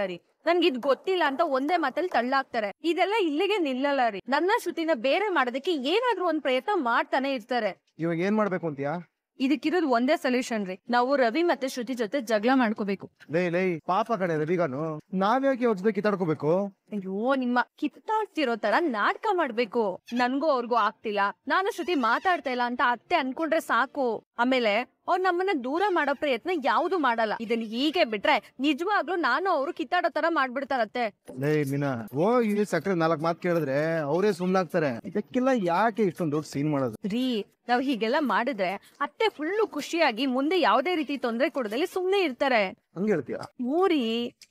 ನನ್ಗೆ ಇದ್ ಗೊತ್ತಿಲ್ಲ ಅಂತ ಒಂದೇ ಮಾತಲ್ಲಿ ತಳ್ಳಾಕ್ತಾರೆ. ಇದೆಲ್ಲ ಇಲ್ಲಿಗೆ ನಿಲ್ಲಲ್ಲ ನನ್ನ ಶ್ರುತಿನ ಬೇರೆ ಮಾಡೋದಕ್ಕೆ ಏನಾದ್ರೂ ಒಂದ್ ಪ್ರಯತ್ನ ಮಾಡ್ತಾನೆ ಇರ್ತಾರೆ. ಇವಾಗ ಏನ್ ಮಾಡ್ಬೇಕು ಅಂತೀಯಾ? ಇದಕ್ಕಿರೋದು ಒಂದೇ ಸೊಲ್ಯೂಷನ್ ನಾವು ರವಿ ಮತ್ತೆ ಶ್ರುತಿ ಜೊತೆ ಜಗಳ ಮಾಡ್ಕೋಬೇಕು. ಪಾಪ ಕಡೆ ರವಿಗಾನು ನಾವ್ಯಾಕೆ ಅವ್ರ ಜೊತೆ ಕಿತ್ತಾಡ್ಕೋಬೇಕು? ಅಯ್ಯೋ, ನಿಮ್ಮ ಕಿತ್ತಾಡ್ತಿರೋ ತರ ನಾಟಕ ಮಾಡ್ಬೇಕು. ನನ್ಗೂ ಅವ್ರಿಗೂ ಆಗ್ತಿಲ್ಲ, ನಾನು ಶ್ರುತಿ ಮಾತಾಡ್ತಾ ಇಲ್ಲ ಅಂತ ಅತ್ತೆ ಅನ್ಕೊಂಡ್ರೆ ಸಾಕು. ಆಮೇಲೆ ಅವ್ರು ನಮ್ಮನ್ನ ದೂರ ಮಾಡೋ ಪ್ರಯತ್ನ ಯಾವ್ದು ಮಾಡಲ್ಲ. ಇದನ್ನ ಹೀಗೆ ಬಿಟ್ರೆ ನಿಜವಾಗ್ಲೂ ನಾನು ಅವ್ರು ಕಿತ್ತಾಡೋ ತರ ಮಾಡ್ಬಿಡ್ತಾರತ್ತೆ. ಮೀನಾ, ಇಲ್ಲಿ ಸಕ್ರೆ 4 ಮಾತು ಕೇಳಿದ್ರೆ ಅವರೇ ಸುಮ್ನಾಗ್ತಾರೆ. ಇದಕ್ಕೆಲ್ಲ ಯಾಕೆ ಇಷ್ಟೊಂದು ದೊಡ್ಡ ಸೀನ್ ಮಾಡೋದು? ನಾವ್ ಹೀಗೆಲ್ಲ ಮಾಡಿದ್ರೆ ಅತ್ತೆ ಫುಲ್ಲು ಖುಷಿಯಾಗಿ ಮುಂದೆ ಯಾವ್ದೇ ರೀತಿ ತೊಂದರೆ ಕೊಡದಲ್ಲಿ ಸುಮ್ನೆ ಇರ್ತಾರೆ. ಹಂಗ ಹೇಳ್ತೀಯ? ಊರಿ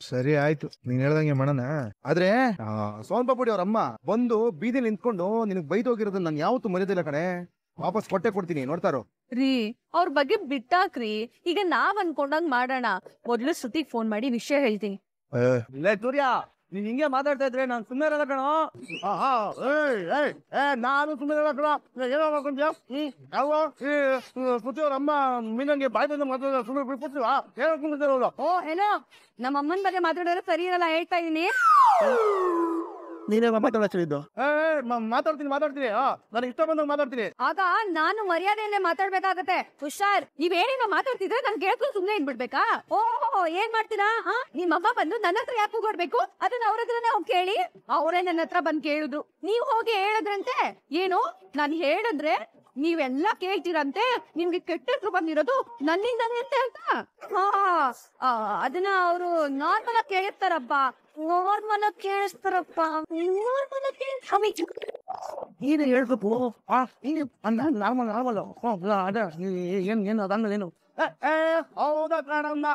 ಸರಿ ಆಯ್ತು, ನೀನ್ ಹೇಳ್ದಂಗೆ ಮಾಡೋಣ. ಆದ್ರೆ ಸೋನ್ ಪಾಪುಡಿ ಅವ್ರ ಅಮ್ಮ ಬಂದು ಬೀದಿಲಿ ನಿಂತ್ಕೊಂಡು ನಿನಗ್ ಬೈದೋಗಿರೋದನ್ನ ನಾನು ಯಾವತ್ತೂ ಮರ್ಯಾದಿಲ್ಲ ಕಣೆ. ವಾಪಸ್ ಕೊಡ್ತೀನಿ, ನೋಡ್ತಾರೋ. ಅವ್ರ ಬಗ್ಗೆ ಬಿಟ್ಟಾಕ್ರಿ. ಈಗ ನಾವ್ ಅನ್ಕೊಂಡಂಗ್ ಮಾಡೋಣ. ಮೊದ್ಲು ಶ್ರುತಿಗ್ ಫೋನ್ ಮಾಡಿ ವಿಷಯ ಹೇಳ್ತೀನಿ. ಸೂರ್ಯ, ನೀನ್ ಹಿಂಗೆ ಮಾತಾಡ್ತಾ ಇದ್ರೆ ನಾನ್ ಸುಮ್ಮನೆ ಇರಲ್ಲ ಕಣೋ. ನಾನು ಸುಮ್ಮನೆ ಶ್ರುತಿ ಅವ್ರ ಅಮ್ಮ ಮೀನಂಗೆ ಬಾಯ್ ಬಂದ ಮಾತಾಡ ಸುಮ್ಮನೆ ಬಿಟ್ಬಿಡ್ತೀವ? ಓ ಏನೋ ನಮ್ಮ ಅಮ್ಮನ ಬಗ್ಗೆ ಮಾತಾಡಿದ್ರೆ ಸರಿ ಇರಲ್ಲ ಹೇಳ್ತಾ ಇದೀನಿ. ನೀನೇ ಮಾತಾಡ್ತಿದ್ದು? ಮಾತಾಡ್ತೀನಿ ನಾನು ಇಷ್ಟ ಬಂದಾಗ ಮಾತಾಡ್ತೀನಿ. ಆಗ ನಾನು ಮರ್ಯಾದೆಯಲ್ಲೇ ಮಾತಾಡ್ಬೇಕಾಗತ್ತೆ. ಹುಷಾರ್, ನೀವೇನೇನೋ ಮಾತಾಡ್ತಿದ್ರೆ ನಾನು ಕೇಳ್ಕೊಂಡು ಸುಮ್ನೆ ಇದ್ಬಿಡ್ಬೇಕಾ? ಓಹೋ, ಏನ್ ಮಾಡ್ತೀರಾ? ನಿಮ್ಮಮ್ಮ ಬಂದು ನನ್ನ ಹತ್ರ ಯಾಕೆ ಕೂಗಾಡ್ಬೇಕು? ಅದನ್ನ ಅವ್ರ ಹತ್ರನೇ ಹೋಗಿ ಕೇಳಿ. ಅವರೇ ನನ್ನ ಹತ್ರ ಬಂದ್ ಕೇಳಿದ್ರು, ನೀವ್ ಹೋಗಿ ಹೇಳಿದ್ರಂತೆ. ಏನು ನಾನ್ ಹೇಳಿದ್ರೆ ನೀವೆಲ್ಲಾ ಕೇಳ್ತೀರಂತೆ? ನಿಮ್ಗೆ ಕೆಟ್ಟ ಹೆಸರು ಬಂದಿರೋದು ನನ್ನಿಂದಾನೆ ಅಂತ. ಅದನ್ನ ಅವರು ನಾರ್ಮಲ್ ಆಗಿ ಕೇಳಿರ್ತಾರಪ್ಪ. ನಾರ್ಮಲ್ ಆಗಿ ಕೇಳಿಸ್ತಾರಪ್ಪ. ಏನು ಹೇಳ್ಬೇಕು? ನಾರ್ಮಲ್ ಅದ ಏನು ಅದಂಗೇನು? ಹೌದಾ ಕಾಣಮ್ಮ,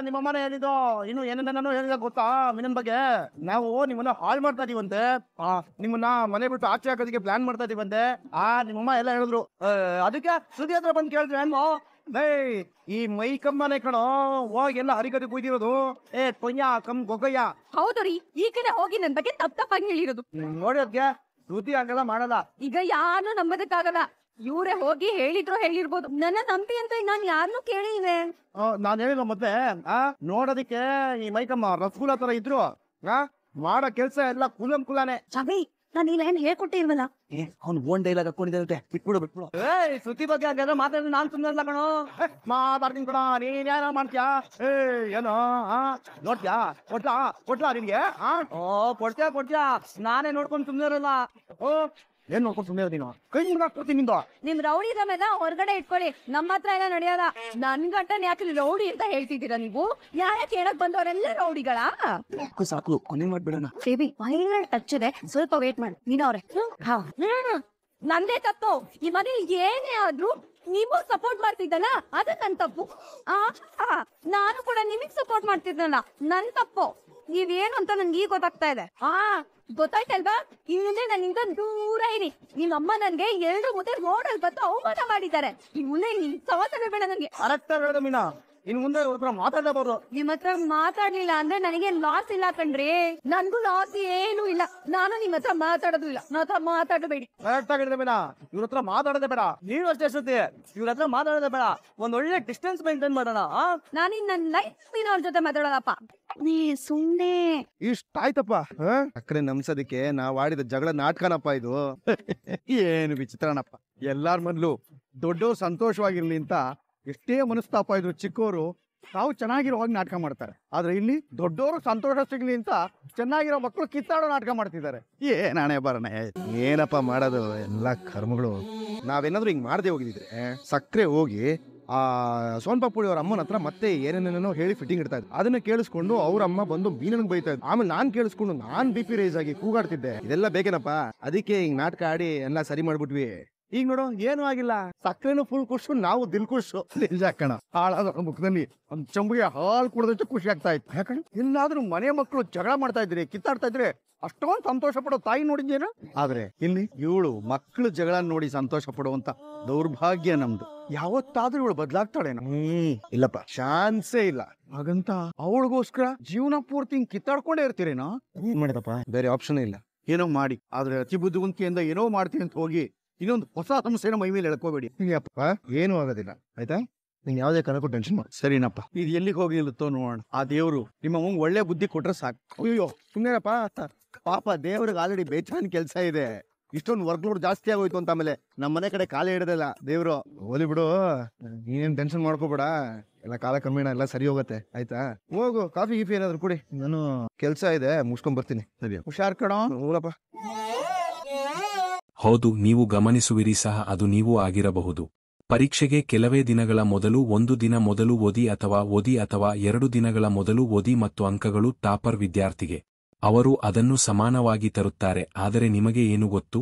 ನಿಮ್ಮ ಮನೆ ಏನಿದು ಇನ್ನು ಏನೇನೋ ಹೇಳಿದ ಗೊತ್ತಾ ಮೀನನ್ ಬಗ್ಗೆ? ನಾವು ನಿಮ್ಮನ್ನ ಹಾಳು ಮಾಡ್ತಾ ಇದೀವಂತೆ, ನಿಮ್ಮನ್ನ ಮನೆ ಬಿಟ್ಟು ಆಚೆ ಹಾಕೋದಕ್ಕೆ ಪ್ಲಾನ್ ಮಾಡ್ತಾ ಇದೀವಂತೆ. ನಿಮ್ಮಮ್ಮ ಎಲ್ಲ ಹೇಳಿದ್ರು. ಅದಕ್ಕೆ ಶ್ರುತಿ ಹತ್ರ ಬಂದು ಕೇಳಿದ್ರೆ ಈ ಮೈಕಮ್ಮನೆ ಕಣೋ ಹೋಗಿ ಎಲ್ಲ ಹರಿಕತೆ ಕೂತಿರೋದು. ಕೊಯ್ಯ ಕಮ್ ಗೊಗಯ್ಯ. ಹೌದು ಈ ಕಡೆ ಹೋಗಿ ನನ್ ಬಗ್ಗೆ ತಪ್ಪಾಗಿ ಹೇಳಿರೋದು ನೋಡಿ. ಅದಕ್ಕೆ ಶ್ರುತಿ ಹಂಗೆಲ್ಲ ಮಾಡಲ್ಲ. ಈಗ ಯಾರು ನಂಬೋದಕ್ಕಾಗಲ್ಲ. ಇವ್ರೆ ಹೋಗಿ ಹೇಳಿರ್ಬೋದು. ನನ್ನ ನಂಬಿ ಅಂತ ನಾನ್ ಯಾರನ್ನೂ ಕೇಳಿವೆ. ನಾನ್ ಹೇಳಿಲ್ಲ ಮತ್ತೆ. ನೋಡೋದಿಕ್ಕೆ ಈ ಮೈಕಮ್ಮ ರಸಗುಲ್ಲ ತರ ಇದ್ರು, ಮಾಡೋ ಕೆಲ್ಸ ಎಲ್ಲ ಕುಲಾನೆ. ನಾನು ಏನ್ ಹೇಳ್ಕೊಟ್ಟಿಲ್ವಲ್ಲ. ಅವ್ನು ಓನ್ ಡೈಲಾಗ್ ಹಾಕೊಂಡಿದ್ದೆ, ಬಿಟ್ಬಿಡು. ಸುದ್ದಿ ಬಗ್ಗೆ ಹಾಗಾದ್ರೆ ಮಾತಾಡಿದ್ರೆ ನಾನ್ ಸುಮ್ಮನೆ ಇಲ್ಲ ಕಣೋ. ಮಾತಾಡ್ತೀನಿ ಕಣ, ನೀನ್ ಯಾರ ಮಾಡ್ತೀಯಾ? ಏನೋ ನೋಡ್ತೀಯಾ? ಕೊಟ್ಲಾ ನಿನ್ಗೆ? ಓ ಕೊಡ್ತೀಯಾ ನಾನೇ ನೋಡ್ಕೊಂಡು ಸುಮ್ಮನೆ ಇರಲ್ಲ. ಏನ್ ನೋಡ್ಕೊಂಡು ಸುಮ್ಮನೆ ನೀನು? ಕೈ ಕೊಡ್ತೀನಿ ನಿಂದು. ನಿಮ್ ರೌಡಿ ಸಮೇತ ಹೊರಗಡೆ ಇಟ್ಕೊಳ್ಳಿ, ನಮ್ಮ ಹತ್ರ ಎಲ್ಲ ನಡೆಯಲ್ಲ. ನನ್ ಗಂಟನ್ ಯಾಕೆ ರೌಡಿ ಅಂತ ಹೇಳ್ತಿದ್ದೀರಾ ನೀವು? ಯಾರ ಕೇಳಕ್ ಬಂದವರೆಲ್ಲ ರೌಡಿಗಳ? ಸಾಕು ಕೊನೆ ಮಾಡ್ಬಿಡೋಣ. ಬೇಬಿ ಫೈನಲ್ ಟಚ್ ಇದೆ, ಸ್ವಲ್ಪ ವೇಟ್ ಮಾಡಿ. ನೀನವ್ರೆ ನಂದೇ ತಪ್ಪು. ಈ ಮನೇಲಿ ಏನೇ ಆದ್ರೂ ನೀವು ಸಪೋರ್ಟ್ ಮಾಡ್ತಿದ್ದಲ್ಲ, ಅದು ನನ್ ತಪ್ಪು. ನಾನು ಕೂಡ ನಿಮಗ್ ಸಪೋರ್ಟ್ ಮಾಡ್ತಿದ್ದಲ್ಲ, ನನ್ ತಪ್ಪು. ನೀವೇನು ಅಂತ ನನ್ಗೆ ಈಗ ಗೊತ್ತಾಗ್ತಾ ಇದೆ. ಗೊತ್ತಾಯ್ತಲ್ವಾ? ಇಲ್ಲಿಂದ ನನ್ನಿಂದ ದೂರ ಇರಿ. ನಿಮ್ಮಮ್ಮ ನನ್ಗೆ 2 ಮುದ್ದೆ ರೋಡಲ್ಲಿ ಬಂದು ಅವಮಾನ ಮಾಡಿದ್ದಾರೆ. ಈ ಮುಂದೆ ನಿನ್ ಸವಾಸನೆ ಬೇಡ ನನ್ಗೆ. ಕರೆಕ್ಟ್ ಹೇಳೋದು ಮೀನಾ, ಇನ್ ಮುಂದೆ ಮಾತಾಡಬಹುದು. ನಿಮ್ ಹತ್ರ ಮಾತಾಡ್ಲಿಲ್ಲ ಅಂದ್ರೆ ನನಗೆ ಲಾಸ್ ಇಲ್ಲ ಕಣ್ರಿ. ನನ್ಗೂ ಲಾಸ್ ಏನು ಇಲ್ಲ. ನಾನು ನಿಮ್ ಹತ್ರ ಮಾತಾಡೋದು ಇಲ್ಲ. ನನ್ನ ಹತ್ರ ಮಾತಾಡಬೇಡಿ. ಕರೆಕ್ಟ್ ಆಗಿದ್ರೆ ಮೀನಾ, ಇವ್ರ ಹತ್ರ ಮಾತಾಡೋದೇ ಬೇಡ. ನೀನು ಅಷ್ಟೇ ಶ್ರುತಿ, ಇವ್ರ ಹತ್ರ ಮಾತಾಡೋದೇ ಬೇಡ. ಒಂದ್ ಒಳ್ಳೆ ಡಿಸ್ಟೆನ್ಸ್ ಮೇಂಟೈನ್ ಮಾಡೋಣ. ನಾನಿನ್ ನನ್ನ ಲೈಫ್ ಅವ್ರ ಜೊತೆ ಮಾತಾಡೋದಪ್ಪ. ನೀ ಸುಮ್ನೆ ಇಷ್ಟ ಆಯ್ತಪ್ಪ. ಅಕ್ಕಡೆ ನಮ್ಸೋದಕ್ಕೆ ನಾವ್ ಆಡಿದ ಜಗಳ ನಾಟಕನಪ್ಪ ಇದು. ಏನು ವಿಚಿತ್ರನಪ್ಪ. ಎಲ್ಲಾರ ಮೊದ್ಲು ದೊಡ್ಡವ್ರು ಸಂತೋಷವಾಗಿರ್ಲಿ ಅಂತ ಎಷ್ಟೇ ಮನಸ್ತಾಪ ಇದ್ರು ಚಿಕ್ಕವರು ತಾವು ಚೆನ್ನಾಗಿರೋವಾಗ ನಾಟಕ ಮಾಡ್ತಾರೆ. ಆದ್ರೆ ಇಲ್ಲಿ ದೊಡ್ಡವರು ಸಂತೋಷ ಸಿಗ್ಲಿ ಅಂತ ಚೆನ್ನಾಗಿರೋ ಮಕ್ಕಳು ಕಿತ್ತಾಡೋ ನಾಟಕ ಮಾಡ್ತಿದ್ದಾರೆ. ಏನಾಣೆ ಬರೋಣ, ಏನಪ್ಪ ಮಾಡೋದು? ಎಲ್ಲಾ ಕರ್ಮಗಳು. ನಾವೇನಾದ್ರೂ ಹಿಂಗ್ ಮಾಡದೆ ಹೋಗಿದ್ರೆ ಸಕ್ಕರೆ ಹೋಗಿ ಆ ಸೋನ್ಪಾಪುಳಿ ಅವ್ರ ಅಮ್ಮನ ಹತ್ರ ಮತ್ತೆ ಏನೇನೇನೋ ಹೇಳಿ ಫಿಟ್ಟಿಂಗ್ ಇಡ್ತಾ ಇದ್ರು. ಅದನ್ನ ಕೇಳಿಸ್ಕೊಂಡು ಅವ್ರ ಅಮ್ಮ ಬಂದು ಮೀನನ್ಗೆ ಬೈತಾ ಇದ್ರು. ಆಮೇಲೆ ನಾನ್ ಕೇಳಿಸ್ಕೊಂಡು ನಾನ್ BP ರೈಸ್ ಆಗಿ ಕೂಗಾಡ್ತಿದ್ದೆ. ಇದೆಲ್ಲ ಬೇಕೇನಪ್ಪ? ಅದಕ್ಕೆ ಹಿಂಗ್ ನಾಟಕ ಆಡಿ ಎಲ್ಲ ಸರಿ ಮಾಡ್ಬಿಟ್ವಿ. ಈಗ ನೋಡು, ಏನು ಆಗಿಲ್ಲ. ಸಕ್ಕರೆನು ಫುಲ್ ಖುಷು, ನಾವು ದಿಲ್ ಖುಷು. ನಿಜ ಕಣ. ಹಾಳಾದ ಮುಖದಲ್ಲಿ ಒಂದ್ ಚಂಬುಗೆ ಹಾಲು ಕುಡಿದಷ್ಟು ಖುಷಿ ಆಗ್ತಾ ಇತ್ತು. ಯಾಕಂದ್ರೆ ಎಲ್ಲಾದ್ರೂ ಮನೆ ಮಕ್ಕಳು ಜಗಳ ಮಾಡ್ತಾ ಇದ್ರೆ, ಕಿತ್ತಾಡ್ತಾ ಇದ್ರೆ ಅಷ್ಟೊಂದು ಸಂತೋಷ ಪಡೋ ತಾಯಿ ನೋಡಿದ್ಯೇನ? ಆದ್ರೆ ಇಲ್ಲಿ ಇವಳು ಮಕ್ಕಳು ಜಗಳ ನೋಡಿ ಸಂತೋಷ ಪಡುವಂತ ದೌರ್ಭಾಗ್ಯ ನಮ್ದು. ಯಾವತ್ತಾದ್ರೂ ಇವಳು ಬದಲಾಗ್ತಾಳೇನ? ಇಲ್ಲಪ್ಪ, ಚಾನ್ಸೇ ಇಲ್ಲ. ಹಾಗಂತ ಅವಳಿಗೋಸ್ಕರ ಜೀವನ ಪೂರ್ತಿ ಹಿಂಗ್ ಕಿತ್ತಾಡ್ಕೊಂಡೇ ಇರ್ತೀರೇನೋ? ಏನ್ ಮಾಡಿದಪ್ಪ, ಬೇರೆ ಆಪ್ಷನ್ ಇಲ್ಲ. ಏನೋ ಮಾಡಿ. ಆದ್ರೆ ಅತಿ ಬುದ್ಧಿವಂತಿಕೆಯಿಂದ ಏನೋ ಮಾಡ್ತೀನಿ ಅಂತ ಹೋಗಿ ಇನ್ನೊಂದು ಹೊಸ ಸಮಸ್ಯೆನ ಮೈ ಮೇಲೆ ಎಳ್ಕೋಬೇಡಿ. ಅಪ್ಪ ಏನೂ ಆಗೋದಿಲ್ಲ, ಆಯ್ತಾ? ನಿಂಗೆ ಯಾವುದೇ ಕಾರಣಕ್ಕೂ ಟೆನ್ಷನ್ ಮಾಡಿ. ಸರಿನಪ್ಪ, ಇದು ಎಲ್ಲಿಗೆ ಹೋಗಿ ನಿಲ್ಲುತ್ತೋ ನೋಡೋಣ. ಆ ದೇವ್ರು ನಿಮ್ಮ ಒಳ್ಳೆ ಬುದ್ಧಿ ಕೊಟ್ರೆ ಸಾಕು. ಅಯ್ಯೋ ಸುಮ್ಮನೆಪ್ಪ, ಪಾಪ ದೇವ್ರಿಗೆ ಆಲ್ರೆಡಿ ಬೇಚಾನ್ ಕೆಲಸ ಇದೆ. ಇಷ್ಟೊಂದು ವರ್ಕ್ ಲೋಡ್ ಜಾಸ್ತಿ ಆಗೋಯ್ತು ಅಂತ ಆಮೇಲೆ ನಮ್ಮ ಮನೆ ಕಡೆ ಕಾಲೇ ಹಿಡದಿಲ್ಲ ದೇವ್ರು. ಹೋಲಿ ಬಿಡು, ನೀನೇನ್ ಟೆನ್ಷನ್ ಮಾಡ್ಕೋಬೇಡ. ಎಲ್ಲ ಕಾಲ ಕ್ರಮೇಣ ಎಲ್ಲ ಸರಿ ಹೋಗತ್ತೆ, ಆಯ್ತಾ? ಹೋಗು, ಕಾಫಿ ಗೀಫಿ ಏನಾದ್ರು ಕುಡಿ. ನಾನು ಕೆಲಸ ಇದೆ, ಮುಗಿಸ್ಕೊಂಡ್ ಬರ್ತೀನಿ. ಸರಿ, ಹುಷಾರ್ ಕಣೋ. ಹೋಗಪ್ಪ. ಹೌದು, ನೀವು ಗಮನಿಸುವಿರಿ ಸಹ, ಅದು ನೀವು ಆಗಿರಬಹುದು. ಪರೀಕ್ಷೆಗೆ ಕೆಲವೇ ದಿನಗಳ ಮೊದಲು, 1 ದಿನ ಮೊದಲು ಓದಿ ಅಥವಾ 2 ದಿನಗಳ ಮೊದಲು ಓದಿ ಮತ್ತು ಅಂಕಗಳು ಟಾಪರ್ ವಿದ್ಯಾರ್ಥಿಗೆ. ಅವರು ಅದನ್ನು ಸಮಾನವಾಗಿ ತರುತ್ತಾರೆ. ಆದರೆ ನಿಮಗೆ ಏನು ಗೊತ್ತು?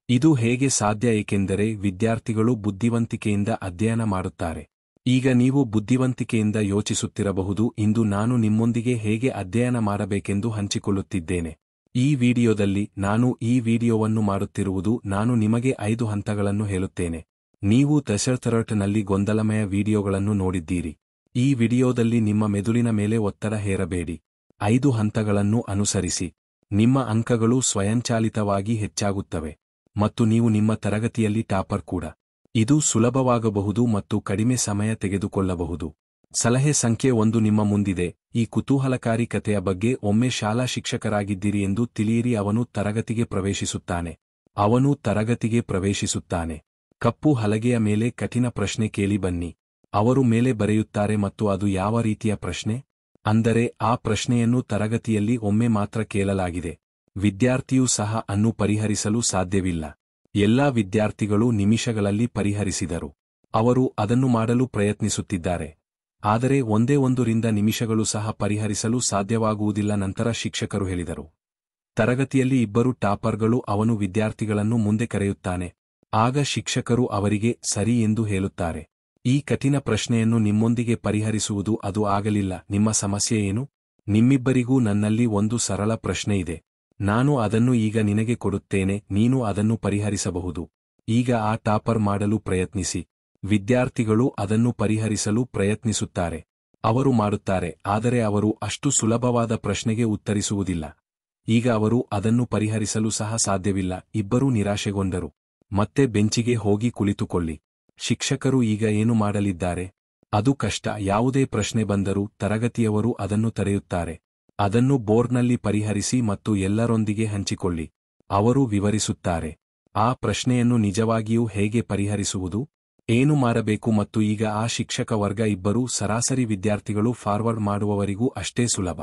ಇದು ಹೇಗೆ ಸಾಧ್ಯ? ಏಕೆಂದರೆ ವಿದ್ಯಾರ್ಥಿಗಳು ಬುದ್ಧಿವಂತಿಕೆಯಿಂದ ಅಧ್ಯಯನ ಮಾಡುತ್ತಾರೆ. ಈಗ ನೀವು ಬುದ್ಧಿವಂತಿಕೆಯಿಂದ ಯೋಚಿಸುತ್ತಿರಬಹುದು, ಇಂದು ನಾನು ನಿಮ್ಮೊಂದಿಗೆ ಹೇಗೆ ಅಧ್ಯಯನ ಮಾಡಬೇಕೆಂದು ಹಂಚಿಕೊಳ್ಳುತ್ತಿದ್ದೇನೆ. ಈ ವಿಡಿಯೋದಲ್ಲಿ ನಾನು ಈ ವಿಡಿಯೋವನ್ನು ಮಾಡುತ್ತಿರುವುದು, ನಾನು ನಿಮಗೆ 5 ಹಂತಗಳನ್ನು ಹೇಳುತ್ತೇನೆ. ನೀವು ದಶರಥರಟ್ನಲ್ಲಿ ಗೊಂದಲಮಯ ವಿಡಿಯೋಗಳನ್ನು ನೋಡಿದ್ದೀರಿ. ಈ ವಿಡಿಯೋದಲ್ಲಿ ನಿಮ್ಮ ಮೆದುಳಿನ ಮೇಲೆ ಒತ್ತಡ ಹೇರಬೇಡಿ. 5 ಹಂತಗಳನ್ನು ಅನುಸರಿಸಿ. ನಿಮ್ಮ ಅಂಕಗಳು ಸ್ವಯಂಚಾಲಿತವಾಗಿ ಹೆಚ್ಚಾಗುತ್ತವೆ ಮತ್ತು ನೀವು ನಿಮ್ಮ ತರಗತಿಯಲ್ಲಿ ಟಾಪರ್ ಕೂಡ. ಇದು ಸುಲಭವಾಗಬಹುದು ಮತ್ತು ಕಡಿಮೆ ಸಮಯ ತೆಗೆದುಕೊಳ್ಳಬಹುದು. ಸಲಹೆ ಸಂಖ್ಯೆ 1 ನಿಮ್ಮ ಮುಂದಿದೆ. ಈ ಕುತೂಹಲಕಾರಿ ಕಥೆಯ ಬಗ್ಗೆ ಒಮ್ಮೆ ಶಾಲಾ ಶಿಕ್ಷಕರಾಗಿದ್ದೀರಿ ಎಂದು ತಿಳಿಯಿರಿ. ಅವನು ತರಗತಿಗೆ ಪ್ರವೇಶಿಸುತ್ತಾನೆ. ಕಪ್ಪು ಹಲಗೆಯ ಮೇಲೆ ಕಠಿಣ ಪ್ರಶ್ನೆ ಕೇಳಿ ಬನ್ನಿ. ಅವರು ಮೇಲೆ ಬರೆಯುತ್ತಾರೆ ಮತ್ತು ಅದು ಯಾವ ರೀತಿಯ ಪ್ರಶ್ನೆ? ಅಂದರೆ ಆ ಪ್ರಶ್ನೆಯನ್ನು ತರಗತಿಯಲ್ಲಿ ಒಮ್ಮೆ ಮಾತ್ರ ಕೇಳಲಾಗಿದೆ. ವಿದ್ಯಾರ್ಥಿಯೂ ಸಹ ಅನ್ನು ಪರಿಹರಿಸಲು ಸಾಧ್ಯವಿಲ್ಲ. ಎಲ್ಲಾ ವಿದ್ಯಾರ್ಥಿಗಳು ನಿಮಿಷಗಳಲ್ಲಿ ಪರಿಹರಿಸಿದರು. ಅವರು ಅದನ್ನು ಮಾಡಲು ಪ್ರಯತ್ನಿಸುತ್ತಿದ್ದಾರೆ. ಆದರೆ 1 ನಿಮಿಷಗಳು ಸಹ ಪರಿಹರಿಸಲು ಸಾಧ್ಯವಾಗುವುದಿಲ್ಲ. ನಂತರ ಶಿಕ್ಷಕರು ಹೇಳಿದರು. ತರಗತಿಯಲ್ಲಿ 2 ಟಾಪರ್ಗಳು. ಅವನು ವಿದ್ಯಾರ್ಥಿಗಳನ್ನು ಮುಂದೆ ಕರೆಯುತ್ತಾನೆ. ಆಗ ಶಿಕ್ಷಕರು ಅವರಿಗೆ ಸರಿ ಎಂದು ಹೇಳುತ್ತಾರೆ. ಈ ಕಠಿಣ ಪ್ರಶ್ನೆಯನ್ನು ನಿಮ್ಮೊಂದಿಗೆ ಪರಿಹರಿಸುವುದು ಅದು ಆಗಲಿಲ್ಲ. ನಿಮ್ಮ ಸಮಸ್ಯೆ ಏನು? ನಿಮ್ಮಿಬ್ಬರಿಗೂ ನನ್ನಲ್ಲಿ ಒಂದು ಸರಳ ಪ್ರಶ್ನೆ ಇದೆ. ನಾನು ಅದನ್ನು ಈಗ ನಿನಗೆ ಕೊಡುತ್ತೇನೆ. ನೀನು ಅದನ್ನು ಪರಿಹರಿಸಬಹುದು. ಈಗ ಆ ಟಾಪರ್ ಮಾಡಲು ಪ್ರಯತ್ನಿಸಿ. ವಿದ್ಯಾರ್ಥಿಗಳು ಅದನ್ನು ಪರಿಹರಿಸಲು ಪ್ರಯತ್ನಿಸುತ್ತಾರೆ. ಅವರು ಮಾಡುತ್ತಾರೆ, ಆದರೆ ಅವರು ಅಷ್ಟು ಸುಲಭವಾದ ಪ್ರಶ್ನೆಗೆ ಉತ್ತರಿಸುವುದಿಲ್ಲ. ಈಗ ಅವರು ಅದನ್ನು ಪರಿಹರಿಸಲು ಸಹ ಸಾಧ್ಯವಿಲ್ಲ. ಇಬ್ಬರೂ ನಿರಾಶೆಗೊಂಡರು. ಮತ್ತೆ ಬೆಂಚಿಗೆ ಹೋಗಿ ಕುಳಿತುಕೊಳ್ಳಿ. ಶಿಕ್ಷಕರು ಈಗ ಏನು ಮಾಡಲಿದ್ದಾರೆ? ಅದು ಕಷ್ಟ. ಯಾವುದೇ ಪ್ರಶ್ನೆ ಬಂದರೂ ತರಗತಿಯವರು ಅದನ್ನು ತರೆಯುತ್ತಾರೆ. ಅದನ್ನು ಬೋರ್ಡ್ನಲ್ಲಿ ಪರಿಹರಿಸಿ ಮತ್ತು ಎಲ್ಲರೊಂದಿಗೆ ಹಂಚಿಕೊಳ್ಳಿ. ಅವರು ವಿವರಿಸುತ್ತಾರೆ. ಆ ಪ್ರಶ್ನೆಯನ್ನು ನಿಜವಾಗಿಯೂ ಹೇಗೆ ಪರಿಹರಿಸುವುದು, ಏನು ಮಾಡಬೇಕು ಮತ್ತು ಈಗ ಆ ಶಿಕ್ಷಕ ವರ್ಗ ಇಬ್ಬರೂ ಸರಾಸರಿ ವಿದ್ಯಾರ್ಥಿಗಳು ಫಾರ್ವರ್ಡ್ ಮಾಡುವವರಿಗೂ ಅಷ್ಟೇ ಸುಲಭ.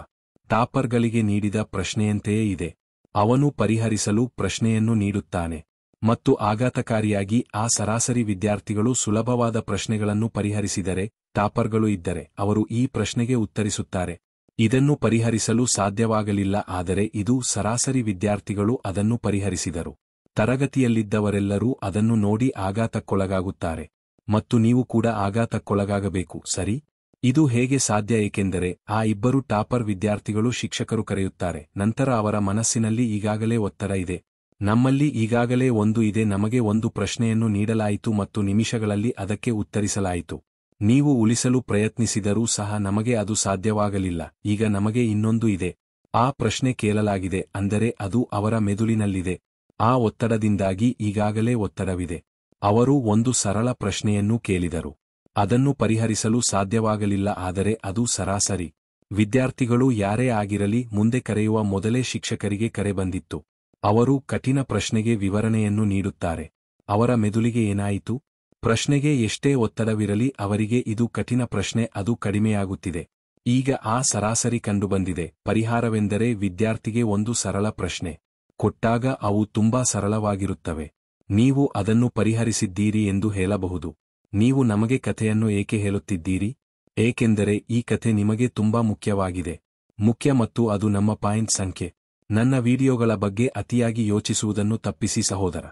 ಟಾಪರ್ಗಳಿಗೆ ನೀಡಿದ ಪ್ರಶ್ನೆಯಂತೆಯೇ ಇದೆ. ಅವನು ಪರಿಹರಿಸಲು ಪ್ರಶ್ನೆಯನ್ನು ನೀಡುತ್ತಾನೆ ಮತ್ತು ಆಘಾತಕಾರಿಯಾಗಿ ಆ ಸರಾಸರಿ ವಿದ್ಯಾರ್ಥಿಗಳು ಸುಲಭವಾದ ಪ್ರಶ್ನೆಗಳನ್ನು ಪರಿಹರಿಸಿದರೆ, ಟಾಪರ್ಗಳು ಇದ್ದರೆ ಅವರು ಈ ಪ್ರಶ್ನೆಗೆ ಉತ್ತರಿಸುತ್ತಾರೆ. ಇದನ್ನು ಪರಿಹರಿಸಲು ಸಾಧ್ಯವಾಗಲಿಲ್ಲ, ಆದರೆ ಇದು ಸರಾಸರಿ ವಿದ್ಯಾರ್ಥಿಗಳು ಅದನ್ನು ಪರಿಹರಿಸಿದರು. ತರಗತಿಯಲ್ಲಿದ್ದವರೆಲ್ಲರೂ ಅದನ್ನು ನೋಡಿ ಆಘಾತಕ್ಕೊಳಗಾಗುತ್ತಾರೆ ಮತ್ತು ನೀವು ಕೂಡ ಆಘಾತಕ್ಕೊಳಗಾಗಬೇಕು, ಸರಿ? ಇದು ಹೇಗೆ ಸಾಧ್ಯ? ಏಕೆಂದರೆ ಆ ಇಬ್ಬರು ಟಾಪರ್ ವಿದ್ಯಾರ್ಥಿಗಳು ಶಿಕ್ಷಕರು ಕರೆಯುತ್ತಾರೆ. ನಂತರ ಅವರ ಮನಸ್ಸಿನಲ್ಲಿ ಈಗಾಗಲೇ ಒತ್ತಡ ಇದೆ. ನಮ್ಮಲ್ಲಿ ಈಗಾಗಲೇ ಒಂದು ಇದೆ, ನಮಗೆ ಒಂದು ಪ್ರಶ್ನೆಯನ್ನು ನೀಡಲಾಯಿತು ಮತ್ತು ನಿಮಿಷಗಳಲ್ಲಿ ಅದಕ್ಕೆ ಉತ್ತರಿಸಲಾಯಿತು. ನೀವು ಉಳಿಸಲು ಪ್ರಯತ್ನಿಸಿದರೂ ಸಹ ನಮಗೆ ಅದು ಸಾಧ್ಯವಾಗಲಿಲ್ಲ. ಈಗ ನಮಗೆ ಇನ್ನೊಂದು ಇದೆ. ಆ ಪ್ರಶ್ನೆ ಕೇಳಲಾಗಿದೆ, ಅಂದರೆ ಅದು ಅವರ ಮೆದುಳಿನಲ್ಲಿದೆ. ಆ ಒತ್ತಡದಿಂದಾಗಿ ಈಗಾಗಲೇ ಒತ್ತಡವಿದೆ. ಅವರು ಒಂದು ಸರಳ ಪ್ರಶ್ನೆಯನ್ನು ಕೇಳಿದರು. ಅದನ್ನು ಪರಿಹರಿಸಲು ಸಾಧ್ಯವಾಗಲಿಲ್ಲ, ಆದರೆ ಅದು ಸರಾಸರಿ ವಿದ್ಯಾರ್ಥಿಗಳು ಯಾರೇ ಆಗಿರಲಿ ಮುಂದೆ ಕರೆಯುವ ಮೊದಲೇ ಶಿಕ್ಷಕರಿಗೆ ಕರೆ ಬಂದಿತ್ತು. ಅವರು ಕಠಿಣ ಪ್ರಶ್ನೆಗೆ ವಿವರಣೆಯನ್ನು ನೀಡುತ್ತಾರೆ. ಅವರ ಮೆದುಳಿಗೆ ಏನಾಯಿತು? ಪ್ರಶ್ನೆಗೆ ಎಷ್ಟೇ ಒತ್ತಡವಿರಲಿ ಅವರಿಗೆ ಇದು ಕಠಿಣ ಪ್ರಶ್ನೆ, ಅದು ಕಡಿಮೆಯಾಗುತ್ತಿದೆ. ಈಗ ಆ ಸರಾಸರಿ ಕಂಡುಬಂದಿದೆ. ಪರಿಹಾರವೆಂದರೆ ವಿದ್ಯಾರ್ಥಿಗೆ ಒಂದು ಸರಳ ಪ್ರಶ್ನೆ ಕೊಟ್ಟಾಗ ಅವು ತುಂಬಾ ಸರಳವಾಗಿರುತ್ತವೆ. ನೀವು ಅದನ್ನು ಪರಿಹರಿಸಿದ್ದೀರಿ ಎಂದು ಹೇಳಬಹುದು. ನೀವು ನಮಗೆ ಕಥೆಯನ್ನು ಏಕೆ ಹೇಳುತ್ತಿದ್ದೀರಿ? ಏಕೆಂದರೆ ಈ ಕಥೆ ನಿಮಗೆ ತುಂಬಾ ಮುಖ್ಯವಾಗಿದೆ. ಮುಖ್ಯ ಮತ್ತು ಅದು ನಮ್ಮ ಪಾಯಿಂಟ್ ಸಂಖ್ಯೆ. ನನ್ನ ವಿಡಿಯೋಗಳ ಬಗ್ಗೆ ಅತಿಯಾಗಿ ಯೋಚಿಸುವುದನ್ನು ತಪ್ಪಿಸಿ ಸಹೋದರ.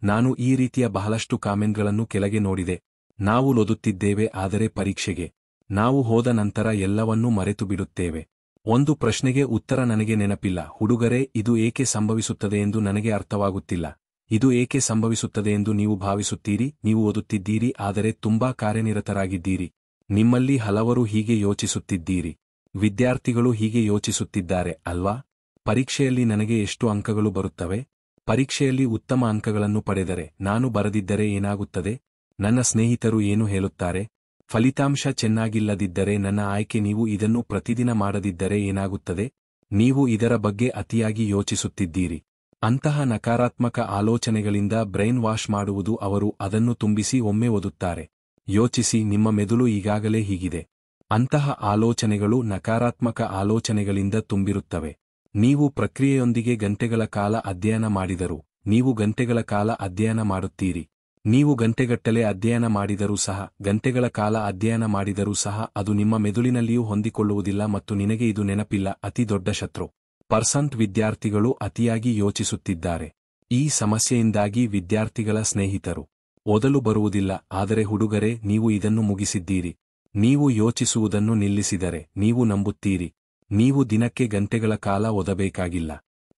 ನಾನು ಈ ರೀತಿಯ ಬಹಳಷ್ಟು ಕಾಮೆಂಟ್ಗಳನ್ನು ಕೆಳಗೆ ನೋಡಿದೆ. ನಾವು ಓದುತ್ತಿದ್ದೇವೆ, ಆದರೆ ಪರೀಕ್ಷೆಗೆ ನಾವು ಹೋದ ನಂತರ ಎಲ್ಲವನ್ನೂ ಮರೆತು ಬಿಡುತ್ತೇವೆ. ಒಂದು ಪ್ರಶ್ನೆಗೆ ಉತ್ತರ ನನಗೆ ನೆನಪಿಲ್ಲ. ಹುಡುಗರೇ, ಇದು ಏಕೆ ಸಂಭವಿಸುತ್ತದೆ ಎಂದು ನನಗೆ ಅರ್ಥವಾಗುತ್ತಿಲ್ಲ. ಇದು ಏಕೆ ಸಂಭವಿಸುತ್ತದೆ ಎಂದು ನೀವು ಭಾವಿಸುತ್ತೀರಿ? ನೀವು ಓದುತ್ತಿದ್ದೀರಿ, ಆದರೆ ತುಂಬಾ ಕಾರ್ಯನಿರತರಾಗಿದ್ದೀರಿ. ನಿಮ್ಮಲ್ಲಿ ಹಲವರು ಹೀಗೆ ಯೋಚಿಸುತ್ತಿದ್ದೀರಿ. ವಿದ್ಯಾರ್ಥಿಗಳು ಹೀಗೆ ಯೋಚಿಸುತ್ತಿದ್ದಾರೆ, ಅಲ್ವಾ? ಪರೀಕ್ಷೆಯಲ್ಲಿ ನನಗೆ ಎಷ್ಟು ಅಂಕಗಳು ಬರುತ್ತವೆ? ಪರೀಕ್ಷೆಯಲ್ಲಿ ಉತ್ತಮ ಅಂಕಗಳನ್ನು ಪಡೆದರೆ, ನಾನು ಬರದಿದ್ದರೆ ಏನಾಗುತ್ತದೆ? ನನ್ನ ಸ್ನೇಹಿತರು ಏನು ಹೇಳುತ್ತಾರೆ? ಫಲಿತಾಂಶ ಚೆನ್ನಾಗಿಲ್ಲದಿದ್ದರೆ ನನ್ನ ಆಯ್ಕೆ. ನೀವು ಇದನ್ನು ಪ್ರತಿದಿನ ಮಾಡದಿದ್ದರೆ ಏನಾಗುತ್ತದೆ? ನೀವು ಇದರ ಬಗ್ಗೆ ಅತಿಯಾಗಿ ಯೋಚಿಸುತ್ತಿದ್ದೀರಿ. ಅಂತಹ ನಕಾರಾತ್ಮಕ ಆಲೋಚನೆಗಳಿಂದ ಬ್ರೈನ್ ವಾಶ್ ಮಾಡುವುದು. ಅವರು ಅದನ್ನು ತುಂಬಿಸಿ ಒಮ್ಮೆ ಓದುತ್ತಾರೆ. ಯೋಚಿಸಿ, ನಿಮ್ಮ ಮೆದುಳು ಈಗಾಗಲೇ ಹೀಗಿದೆ. ಅಂತಹ ಆಲೋಚನೆಗಳು ನಕಾರಾತ್ಮಕ ಆಲೋಚನೆಗಳಿಂದ ತುಂಬಿರುತ್ತವೆ. ನೀವು ಪ್ರಕ್ರಿಯೆಯೊಂದಿಗೆ ಗಂಟೆಗಳ ಕಾಲ ಅಧ್ಯಯನ ಮಾಡಿದರೂ, ನೀವು ಗಂಟೆಗಳ ಕಾಲ ಅಧ್ಯಯನ ಮಾಡುತ್ತೀರಿ. ನೀವು ಗಂಟೆಗಟ್ಟಲೆ ಅಧ್ಯಯನ ಮಾಡಿದರೂ ಸಹ, ಗಂಟೆಗಳ ಕಾಲ ಅಧ್ಯಯನ ಮಾಡಿದರೂ ಸಹ ಅದು ನಿಮ್ಮ ಮೆದುಳಿನಲ್ಲಿಯೂ ಹೊಂದಿಕೊಳ್ಳುವುದಿಲ್ಲ ಮತ್ತು ನಿನಗೆ ಇದು ನೆನಪಿಲ್ಲ. ಅತಿ ದೊಡ್ಡ ಶತ್ರು ವಿದ್ಯಾರ್ಥಿಗಳು ಅತಿಯಾಗಿ ಯೋಚಿಸುತ್ತಿದ್ದಾರೆ. ಈ ಸಮಸ್ಯೆಯಿಂದಾಗಿ ವಿದ್ಯಾರ್ಥಿಗಳ ಸ್ನೇಹಿತರು ಓದಲು ಬರುವುದಿಲ್ಲ. ಆದರೆ ಹುಡುಗರೇ, ನೀವು ಇದನ್ನು ಮುಗಿಸಿದ್ದೀರಿ. ನೀವು ಯೋಚಿಸುವುದನ್ನು ನಿಲ್ಲಿಸಿದರೆ ನೀವು ನಂಬುತ್ತೀರಿ. ನೀವು ದಿನಕ್ಕೆ ಗಂಟೆಗಳ ಕಾಲ ಓದಬೇಕಾಗಿಲ್ಲ.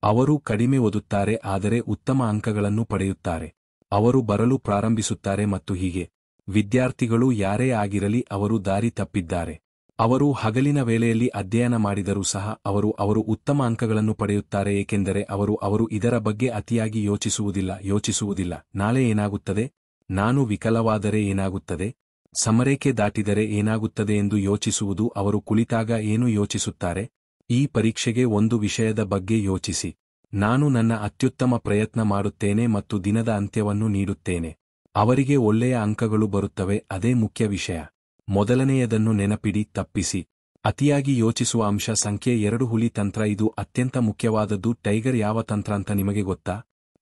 ಅವರು ಕಡಿಮೆ ಓದುತ್ತಾರೆ, ಆದರೆ ಉತ್ತಮ ಅಂಕಗಳನ್ನು ಪಡೆಯುತ್ತಾರೆ. ಅವರು ಬರಲು ಪ್ರಾರಂಭಿಸುತ್ತಾರೆ ಮತ್ತು ಹೀಗೆ. ವಿದ್ಯಾರ್ಥಿಗಳು ಯಾರೇ ಆಗಿರಲಿ ಅವರು ದಾರಿ ತಪ್ಪಿದ್ದಾರೆ. ಅವರು ಹಗಲಿನ ವೇಳೆಯಲ್ಲಿ ಅಧ್ಯಯನ ಮಾಡಿದರೂ ಸಹ ಅವರು ಉತ್ತಮ ಅಂಕಗಳನ್ನು ಪಡೆಯುತ್ತಾರೆ, ಏಕೆಂದರೆ ಅವರು ಇದರ ಬಗ್ಗೆ ಅತಿಯಾಗಿ ಯೋಚಿಸುವುದಿಲ್ಲ. ನಾಳೆ ಏನಾಗುತ್ತದೆ? ನಾನು ವಿಕಲವಾದರೆ ಏನಾಗುತ್ತದೆ? ಸಮರೇಖೆ ದಾಟಿದರೆ ಏನಾಗುತ್ತದೆ ಎಂದು ಯೋಚಿಸುವುದು. ಅವರು ಕುಳಿತಾಗ ಏನು ಯೋಚಿಸುತ್ತಾರೆ? ಈ ಪರೀಕ್ಷೆಗೆ ಒಂದು ವಿಷಯದ ಬಗ್ಗೆ ಯೋಚಿಸಿ. ನಾನು ನನ್ನ ಅತ್ಯುತ್ತಮ ಪ್ರಯತ್ನ ಮಾಡುತ್ತೇನೆ ಮತ್ತು ದಿನದ ಅಂತ್ಯವನ್ನು ನೀಡುತ್ತೇನೆ. ಅವರಿಗೆ ಒಳ್ಳೆಯ ಅಂಕಗಳು ಬರುತ್ತವೆ, ಅದೇ ಮುಖ್ಯ ವಿಷಯ. ಮೊದಲನೆಯದನ್ನು ನೆನಪಿಡಿ, ತಪ್ಪಿಸಿ. ಅತಿಯಾಗಿ ಯೋಚಿಸುವ ಅಂಶ ಸಂಖ್ಯೆ 2 ಹುಲಿ ತಂತ್ರ. ಇದು ಅತ್ಯಂತ ಮುಖ್ಯವಾದದ್ದು. ಟೈಗರ್ ಯಾವ ತಂತ್ರ ಅಂತ ನಿಮಗೆ ಗೊತ್ತಾ?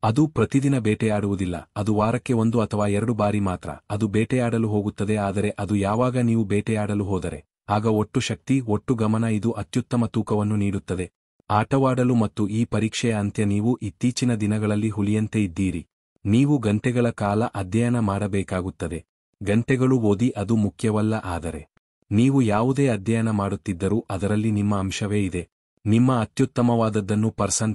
ಅದು ಪ್ರತಿದಿನ ಬೇಟೆಯಾಡುವುದಿಲ್ಲ. ಅದು ವಾರಕ್ಕೆ 1 ಅಥವಾ 2 ಬಾರಿ ಮಾತ್ರ ಅದು ಬೇಟೆಯಾಡಲು ಹೋಗುತ್ತದೆ. ಆದರೆ ಅದು ಯಾವಾಗ ನೀವು ಬೇಟೆಯಾಡಲು ಹೋದರೆ ಆಗ ಒಟ್ಟು ಶಕ್ತಿ, ಒಟ್ಟು ಗಮನ, ಇದು ಅತ್ಯುತ್ತಮ ತೂಕವನ್ನು ನೀಡುತ್ತದೆ ಆಟವಾಡಲು. ಮತ್ತು ಈ ಪರೀಕ್ಷೆಯ ಅಂತ್ಯ ನೀವು ಇತ್ತೀಚಿನ ದಿನಗಳಲ್ಲಿ ಹುಲಿಯಂತೆ ಇದ್ದೀರಿ. ನೀವು ಗಂಟೆಗಳ ಕಾಲ ಅಧ್ಯಯನ ಮಾಡಬೇಕಾಗುತ್ತದೆ. ಗಂಟೆಗಳು ಓದಿ ಅದು ಮುಖ್ಯವಲ್ಲ, ಆದರೆ ನೀವು ಯಾವುದೇ ಅಧ್ಯಯನ ಮಾಡುತ್ತಿದ್ದರೂ ಅದರಲ್ಲಿ ನಿಮ್ಮ ಅಂಶವೇ ಇದೆ. ನಿಮ್ಮ ಅತ್ಯುತ್ತಮವಾದದ್ದನ್ನು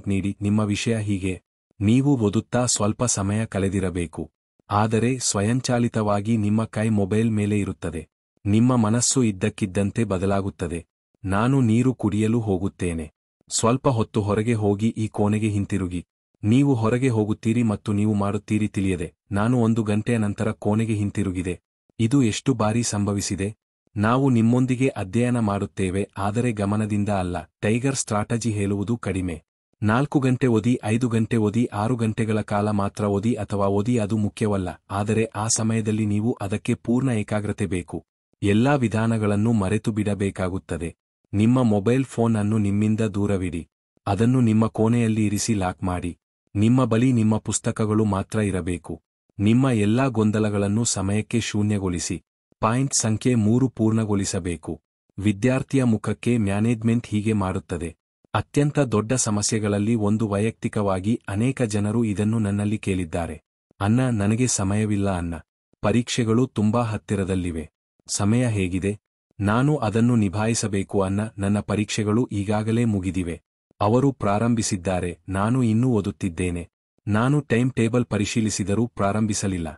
ನೀಡಿ. ನಿಮ್ಮ ವಿಷಯ ಹೀಗೆ. ನೀವು ಓದುತ್ತಾ ಸ್ವಲ್ಪ ಸಮಯ ಕಳೆದಿರಬೇಕು, ಆದರೆ ಸ್ವಯಂಚಾಲಿತವಾಗಿ ನಿಮ್ಮ ಕೈ ಮೊಬೈಲ್ ಮೇಲೆ ಇರುತ್ತದೆ. ನಿಮ್ಮ ಮನಸ್ಸು ಇದ್ದಕ್ಕಿದ್ದಂತೆ ಬದಲಾಗುತ್ತದೆ. ನಾನು ನೀರು ಕುಡಿಯಲು ಹೋಗುತ್ತೇನೆ. ಸ್ವಲ್ಪ ಹೊತ್ತು ಹೊರಗೆ ಹೋಗಿ ಈ ಕೋಣೆಗೆ ಹಿಂತಿರುಗಿ. ನೀವು ಹೊರಗೆ ಹೋಗುತ್ತೀರಿ ಮತ್ತು ನೀವು ಮಾಡುತ್ತೀರಿ ತಿಳಿಯದೆ, ನಾನು 1 ಗಂಟೆಯ ನಂತರ ಕೋಣೆಗೆ ಹಿಂತಿರುಗಿದೆ. ಇದು ಎಷ್ಟು ಬಾರಿ ಸಂಭವಿಸಿದೆ? ನಾವು ನಿಮ್ಮೊಂದಿಗೆ ಅಧ್ಯಯನ ಮಾಡುತ್ತೇವೆ, ಆದರೆ ಗಮನದಿಂದ ಅಲ್ಲ. ಟೈಗರ್ ಸ್ಟ್ರಾಟಜಿ ಹೇಳುವುದು ಕಡಿಮೆ. 4 ಗಂಟೆ ಓದಿ, 5 ಗಂಟೆ ಓದಿ, 6 ಗಂಟೆಗಳ ಕಾಲ ಮಾತ್ರ ಓದಿ ಅಥವಾ ಓದಿ ಅದು ಮುಖ್ಯವಲ್ಲ, ಆದರೆ ಆ ಸಮಯದಲ್ಲಿ ನೀವು ಅದಕ್ಕೆ ಪೂರ್ಣ ಏಕಾಗ್ರತೆ ಬೇಕು. ಎಲ್ಲಾ ವಿಧಾನಗಳನ್ನು ಮರೆತು ಬಿಡಬೇಕಾಗುತ್ತದೆ. ನಿಮ್ಮ ಮೊಬೈಲ್ ಫೋನ್ ಅನ್ನು ನಿಮ್ಮಿಂದ ದೂರವಿಡಿ. ಅದನ್ನು ನಿಮ್ಮ ಕೋಣೆಯಲ್ಲಿ ಇರಿಸಿ ಲಾಕ್ ಮಾಡಿ. ನಿಮ್ಮ ಬಳಿ ನಿಮ್ಮ ಪುಸ್ತಕಗಳು ಮಾತ್ರ ಇರಬೇಕು. ನಿಮ್ಮ ಎಲ್ಲಾ ಗೊಂದಲಗಳನ್ನು ಸಮಯಕ್ಕೆ ಶೂನ್ಯಗೊಳಿಸಿ. ಪಾಯಿಂಟ್ ಸಂಖ್ಯೆ 3 ಪೂರ್ಣಗೊಳಿಸಬೇಕು. ವಿದ್ಯಾರ್ಥಿಯ ಮುಖಕ್ಕೆ ಮ್ಯಾನೇಜ್ಮೆಂಟ್ ಹೀಗೆ ಮಾಡುತ್ತದೆ. ಅತ್ಯಂತ ದೊಡ್ಡ ಸಮಸ್ಯೆಗಳಲ್ಲಿ ಒಂದು ವೈಯಕ್ತಿಕವಾಗಿ ಅನೇಕ ಜನರು ಇದನ್ನು ನನ್ನಲ್ಲಿ ಕೇಳಿದ್ದಾರೆ. ಅಣ್ಣ, ನನಗೆ ಸಮಯವಿಲ್ಲ ಅಣ್ಣ. ಪರೀಕ್ಷೆಗಳು ತುಂಬಾ ಹತ್ತಿರದಲ್ಲಿವೆ. ಸಮಯ ಹೇಗಿದೆ? ನಾನು ಅದನ್ನು ನಿಭಾಯಿಸಬೇಕು ಅಣ್ಣ. ನನ್ನ ಪರೀಕ್ಷೆಗಳು ಈಗಾಗಲೇ ಮುಗಿದಿವೆ. ಅವರು ಪ್ರಾರಂಭಿಸಿದ್ದಾರೆ, ನಾನು ಇನ್ನೂ ಓದುತ್ತಿದ್ದೇನೆ. ನಾನು ಟೈಮ್ ಟೇಬಲ್ ಪರಿಶೀಲಿಸಿದರೂ ಪ್ರಾರಂಭಿಸಲಿಲ್ಲ.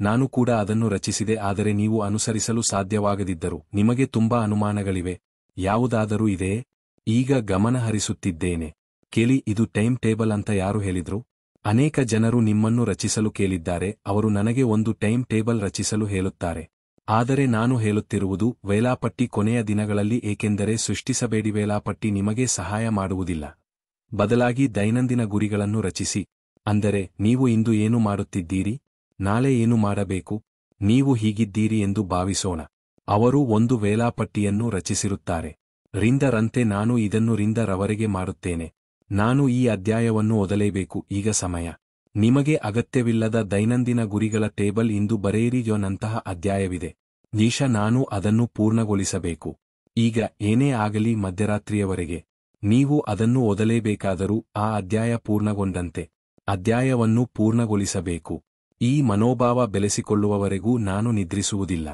ನಾನು ಕೂಡ ಅದನ್ನು ರಚಿಸಿದೆ, ಆದರೆ ನೀವು ಅನುಸರಿಸಲು ಸಾಧ್ಯವಾಗದಿದ್ದರು. ನಿಮಗೆ ತುಂಬಾ ಅನುಮಾನಗಳಿವೆ. ಯಾವುದಾದರೂ ಇದೆಯೇ? ಈಗ ಗಮನ ಹರಿಸುತ್ತಿದ್ದೇನೆ. ಕೇಳಿ, ಇದು ಟೈಮ್ ಟೇಬಲ್ ಅಂತ ಯಾರು ಹೇಳಿದ್ರು? ಅನೇಕ ಜನರು ನಿಮ್ಮನ್ನು ರಚಿಸಲು ಕೇಳಿದ್ದಾರೆ. ಅವರು ನನಗೆ ಒಂದು ಟೈಮ್ ಟೇಬಲ್ ರಚಿಸಲು ಹೇಳುತ್ತಾರೆ. ಆದರೆ ನಾನು ಹೇಳುತ್ತಿರುವುದು ವೇಳಾಪಟ್ಟಿ ಕೊನೆಯ ದಿನಗಳಲ್ಲಿ, ಏಕೆಂದರೆ ಸೃಷ್ಟಿಸಬೇಡಿ. ವೇಳಾಪಟ್ಟಿ ನಿಮಗೆ ಸಹಾಯ ಮಾಡುವುದಿಲ್ಲ. ಬದಲಾಗಿ ದೈನಂದಿನ ಗುರಿಗಳನ್ನು ರಚಿಸಿ. ಅಂದರೆ ನೀವು ಇಂದು ಏನು ಮಾಡುತ್ತಿದ್ದೀರಿ, ನಾಳೆ ಏನು ಮಾಡಬೇಕು. ನೀವು ಹೀಗಿದ್ದೀರಿ ಎಂದು ಭಾವಿಸೋಣ. ಅವರು ಒಂದು ವೇಳಾಪಟ್ಟಿಯನ್ನು ರಚಿಸಿರುತ್ತಾರೆ. ರಂತೆ ನಾನು ಇದನ್ನು ರವರೆಗೆ ಮಾಡುತ್ತೇನೆ. ನಾನು ಈ ಅಧ್ಯಾಯವನ್ನು ಓದಲೇಬೇಕು. ಈಗ ಸಮಯ. ನಿಮಗೆ ಅಗತ್ಯವಿಲ್ಲದ ದೈನಂದಿನ ಗುರಿಗಳ ಟೇಬಲ್ ಇಂದು ಬರೆಯಿರಿ. ನಂತಹ ಅಧ್ಯಾಯವಿದೆ. ನಾನು ಅದನ್ನು ಪೂರ್ಣಗೊಳಿಸಬೇಕು. ಈಗ ಏನೇ ಆಗಲಿ ಮಧ್ಯರಾತ್ರಿಯವರೆಗೆ ನೀವು ಅದನ್ನು ಓದಲೇಬೇಕಾದರೂ ಆ ಅಧ್ಯಾಯ ಪೂರ್ಣಗೊಂಡಂತೆ. ಅಧ್ಯಾಯವನ್ನು ಪೂರ್ಣಗೊಳಿಸಬೇಕು. ಈ ಮನೋಭಾವ ಬೆಳೆಸಿಕೊಳ್ಳುವವರೆಗೂ ನಾನು ನಿದ್ರಿಸುವುದಿಲ್ಲ.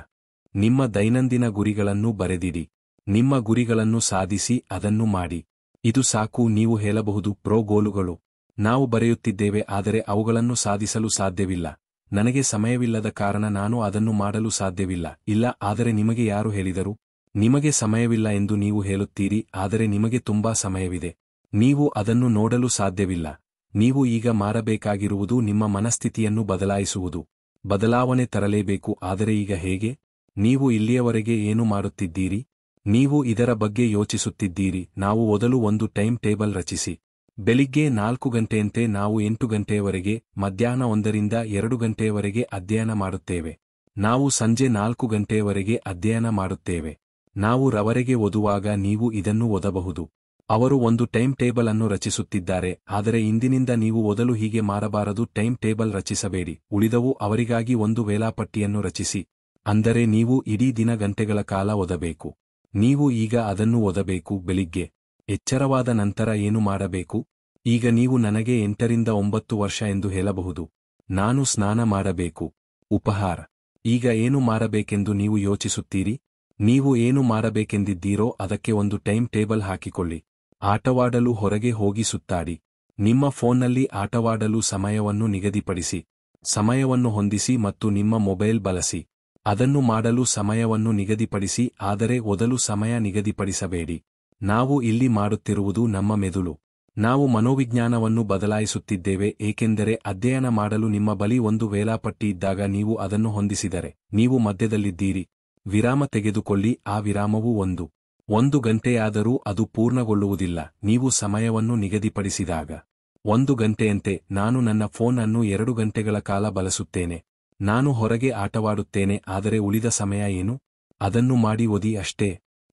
ನಿಮ್ಮ ದೈನಂದಿನ ಗುರಿಗಳನ್ನು ಬರೆದಿಡಿ. ನಿಮ್ಮ ಗುರಿಗಳನ್ನು ಸಾಧಿಸಿ ಅದನ್ನು ಮಾಡಿ. ಇದು ಸಾಕು. ನೀವು ಹೇಳಬಹುದು, ಪ್ರೋ ಗೋಲುಗಳು ನಾವು ಬರೆಯುತ್ತಿದ್ದೇವೆ, ಆದರೆ ಅವುಗಳನ್ನು ಸಾಧಿಸಲು ಸಾಧ್ಯವಿಲ್ಲ. ನನಗೆ ಸಮಯವಿಲ್ಲದ ಕಾರಣ ನಾನು ಅದನ್ನು ಮಾಡಲು ಸಾಧ್ಯವಿಲ್ಲ. ಇಲ್ಲ, ಆದರೆ ನಿಮಗೆ ಯಾರು ಹೇಳಿದರು? ನಿಮಗೆ ಸಮಯವಿಲ್ಲ ಎಂದು ನೀವು ಹೇಳುತ್ತೀರಿ, ಆದರೆ ನಿಮಗೆ ತುಂಬಾ ಸಮಯವಿದೆ. ನೀವು ಅದನ್ನು ನೋಡಲು ಸಾಧ್ಯವಿಲ್ಲ. ನೀವು ಈಗ ಮಾಡಬೇಕಾಗಿರುವುದು ನಿಮ್ಮ ಮನಸ್ಥಿತಿಯನ್ನು ಬದಲಾಯಿಸುವುದು. ಬದಲಾವಣೆ ತರಲೇಬೇಕು. ಆದರೆ ಈಗ ಹೇಗೆ? ನೀವು ಇಲ್ಲಿಯವರೆಗೆ ಏನು ಮಾಡುತ್ತಿದ್ದೀರಿ? ನೀವು ಇದರ ಬಗ್ಗೆ ಯೋಚಿಸುತ್ತಿದ್ದೀರಿ. ನಾವು ಓದಲು ಒಂದು ಟೈಮ್ ಟೇಬಲ್ ರಚಿಸಿ. ಬೆಳಿಗ್ಗೆ 4 ಗಂಟೆಯಂತೆ ನಾವು 8 ಗಂಟೆಯವರೆಗೆ, ಮಧ್ಯಾಹ್ನ 1 ರಿಂದ 2 ಗಂಟೆಯವರೆಗೆ ಅಧ್ಯಯನ ಮಾಡುತ್ತೇವೆ. ನಾವು ಸಂಜೆ 4 ಗಂಟೆಯವರೆಗೆ ಅಧ್ಯಯನ ಮಾಡುತ್ತೇವೆ. ನಾವು ರವರೆಗೆ ಓದುವಾಗ ನೀವು ಇದನ್ನು ಓದಬಹುದು. ಅವರು ಒಂದು ಟೈಮ್ ಟೇಬಲ್ ಅನ್ನು ರಚಿಸುತ್ತಿದ್ದಾರೆ, ಆದರೆ ಇಂದಿನಿಂದ ನೀವು ಓದಲು ಹೀಗೆ ಮಾಡಬಾರದು. ಟೈಮ್ ಟೇಬಲ್ ರಚಿಸಬೇಡಿ. ಉಳಿದವು ಅವರಿಗಾಗಿ ಒಂದು ವೇಳಾಪಟ್ಟಿಯನ್ನು ರಚಿಸಿ. ಅಂದರೆ ನೀವು ಇಡೀ ದಿನ ಗಂಟೆಗಳ ಕಾಲ ಓದಬೇಕು. ನೀವು ಈಗ ಅದನ್ನು ಓದಬೇಕು. ಬೆಳಿಗ್ಗೆ ಎಚ್ಚರವಾದ ನಂತರ ಏನು ಮಾಡಬೇಕು? ಈಗ ನೀವು ನನಗೆ 8 ರಿಂದ 9 ವರ್ಷ ಎಂದು ಹೇಳಬಹುದು. ನಾನು ಸ್ನಾನ ಮಾಡಬೇಕು. ಉಪಹಾರ. ಈಗ ಏನು ಮಾಡಬೇಕೆಂದು ನೀವು ಯೋಚಿಸುತ್ತೀರಿ? ನೀವು ಏನು ಮಾಡಬೇಕೆಂದಿದ್ದೀರೋ ಅದಕ್ಕೆ ಒಂದು ಟೈಮ್ ಟೇಬಲ್ ಹಾಕಿಕೊಳ್ಳಿ. ಆಟವಾಡಲು ಹೊರಗೆ ಹೋಗಿ ಸುತ್ತಾಡಿ. ನಿಮ್ಮ ಫೋನ್ನಲ್ಲಿ ಆಟವಾಡಲು ಸಮಯವನ್ನು ನಿಗದಿಪಡಿಸಿ. ಸಮಯವನ್ನು ಹೊಂದಿಸಿ ಮತ್ತು ನಿಮ್ಮ ಮೊಬೈಲ್ ಬಳಸಿ. ಅದನ್ನು ಮಾಡಲು ಸಮಯವನ್ನು ನಿಗದಿಪಡಿಸಿ, ಆದರೆ ಓದಲು ಸಮಯ ನಿಗದಿಪಡಿಸಬೇಡಿ. ನಾವು ಇಲ್ಲಿ ಮಾಡುತ್ತಿರುವುದು ನಮ್ಮ ಮೆದುಳು. ನಾವು ಮನೋವಿಜ್ಞಾನವನ್ನು ಬದಲಾಯಿಸುತ್ತಿದ್ದೇವೆ, ಏಕೆಂದರೆ ಅಧ್ಯಯನ ಮಾಡಲು ನಿಮ್ಮ ಬಳಿ ಒಂದು ವೇಳಾಪಟ್ಟಿ ಇದ್ದಾಗ ನೀವು ಅದನ್ನು ಹೊಂದಿಸಿದರೆ ನೀವು ಮಧ್ಯದಲ್ಲಿದ್ದೀರಿ. ವಿರಾಮ ತೆಗೆದುಕೊಳ್ಳಿ. ಆ ವಿರಾಮವು 1 ಗಂಟೆಯಾದರೂ ಅದು ಪೂರ್ಣಗೊಳ್ಳುವುದಿಲ್ಲ. ನೀವು ಸಮಯವನ್ನು ನಿಗದಿಪಡಿಸಿದಾಗ 1 ಗಂಟೆಯಂತೆ ನಾನು ನನ್ನ ಫೋನ್ ಅನ್ನು 2 ಗಂಟೆಗಳ ಕಾಲ ಬಳಸುತ್ತೇನೆ. ನಾನು ಹೊರಗೆ ಆಟವಾಡುತ್ತೇನೆ, ಆದರೆ ಉಳಿದ ಸಮಯ ಏನು? ಅದನ್ನು ಮಾಡಿ ಓದಿ ಅಷ್ಟೇ.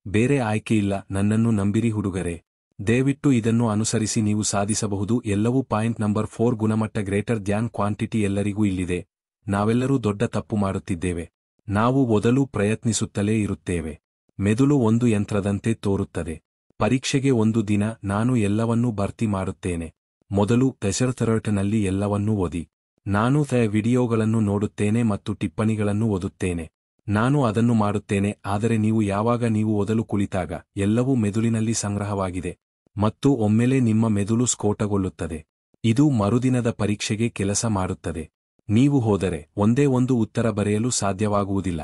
ಬೇರೆ ಆಯ್ಕೆಯಿಲ್ಲ. ನನ್ನನ್ನು ನಂಬಿರಿ ಹುಡುಗರೆ. ದಯವಿಟ್ಟು ಇದನ್ನು ಅನುಸರಿಸಿ, ನೀವು ಸಾಧಿಸಬಹುದು ಎಲ್ಲವೂ. ಪಾಯಿಂಟ್ ನಂಬರ್ 4, ಗುಣಮಟ್ಟ ಗ್ರೇಟರ್ ದ್ಯಾನ್ ಕ್ವಾಂಟಿಟಿ ಎಲ್ಲರಿಗೂ ಇಲ್ಲಿದೆ. ನಾವೆಲ್ಲರೂ ದೊಡ್ಡ ತಪ್ಪು ಮಾಡುತ್ತಿದ್ದೇವೆ. ನಾವು ಓದಲು ಪ್ರಯತ್ನಿಸುತ್ತಲೇ ಇರುತ್ತೇವೆ. ಮೆದುಳು ಒಂದು ಯಂತ್ರದಂತೆ ತೋರುತ್ತದೆ. ಪರೀಕ್ಷೆಗೆ ಒಂದು ದಿನ ನಾನು ಎಲ್ಲವನ್ನೂ ಭರ್ತಿ ಮಾಡುತ್ತೇನೆ. ಮೊದಲು ದಶರಥರಟನಲ್ಲಿ ಎಲ್ಲವನ್ನೂ ಓದಿ. ನಾನು ವಿಡಿಯೋಗಳನ್ನು ನೋಡುತ್ತೇನೆ ಮತ್ತು ಟಿಪ್ಪಣಿಗಳನ್ನು ಓದುತ್ತೇನೆ. ನಾನು ಅದನ್ನು ಮಾಡುತ್ತೇನೆ, ಆದರೆ ಯಾವಾಗ ನೀವು ಓದಲು ಕುಳಿತಾಗ ಎಲ್ಲವೂ ಮೆದುಳಿನಲ್ಲಿ ಸಂಗ್ರಹವಾಗಿದೆ ಮತ್ತು ಒಮ್ಮೆಲೆ ನಿಮ್ಮ ಮೆದುಳು ಸ್ಫೋಟಗೊಳ್ಳುತ್ತದೆ. ಇದು ಮರುದಿನದ ಪರೀಕ್ಷೆಗೆ ಕೆಲಸ ಮಾಡುತ್ತದೆ. ನೀವು ಹೋದರೆ ಒಂದೇ ಒಂದು ಉತ್ತರ ಬರೆಯಲು ಸಾಧ್ಯವಾಗುವುದಿಲ್ಲ,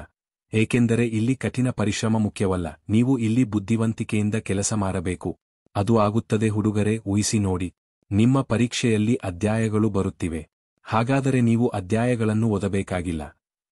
ಏಕೆಂದರೆ ಇಲ್ಲಿ ಕಠಿಣ ಪರಿಶ್ರಮ ಮುಖ್ಯವಲ್ಲ. ನೀವು ಇಲ್ಲಿ ಬುದ್ಧಿವಂತಿಕೆಯಿಂದ ಕೆಲಸ ಮಾಡಬೇಕು. ಅದು ಆಗುತ್ತದೆ ಹುಡುಗರೆ. ಊಹಿಸಿ ನೋಡಿ, ನಿಮ್ಮ ಪರೀಕ್ಷೆಯಲ್ಲಿ ಅಧ್ಯಾಯಗಳು ಬರುತ್ತಿವೆ. ಹಾಗಾದರೆ ನೀವು ಅಧ್ಯಾಯಗಳನ್ನು ಓದಬೇಕಾಗಿಲ್ಲ.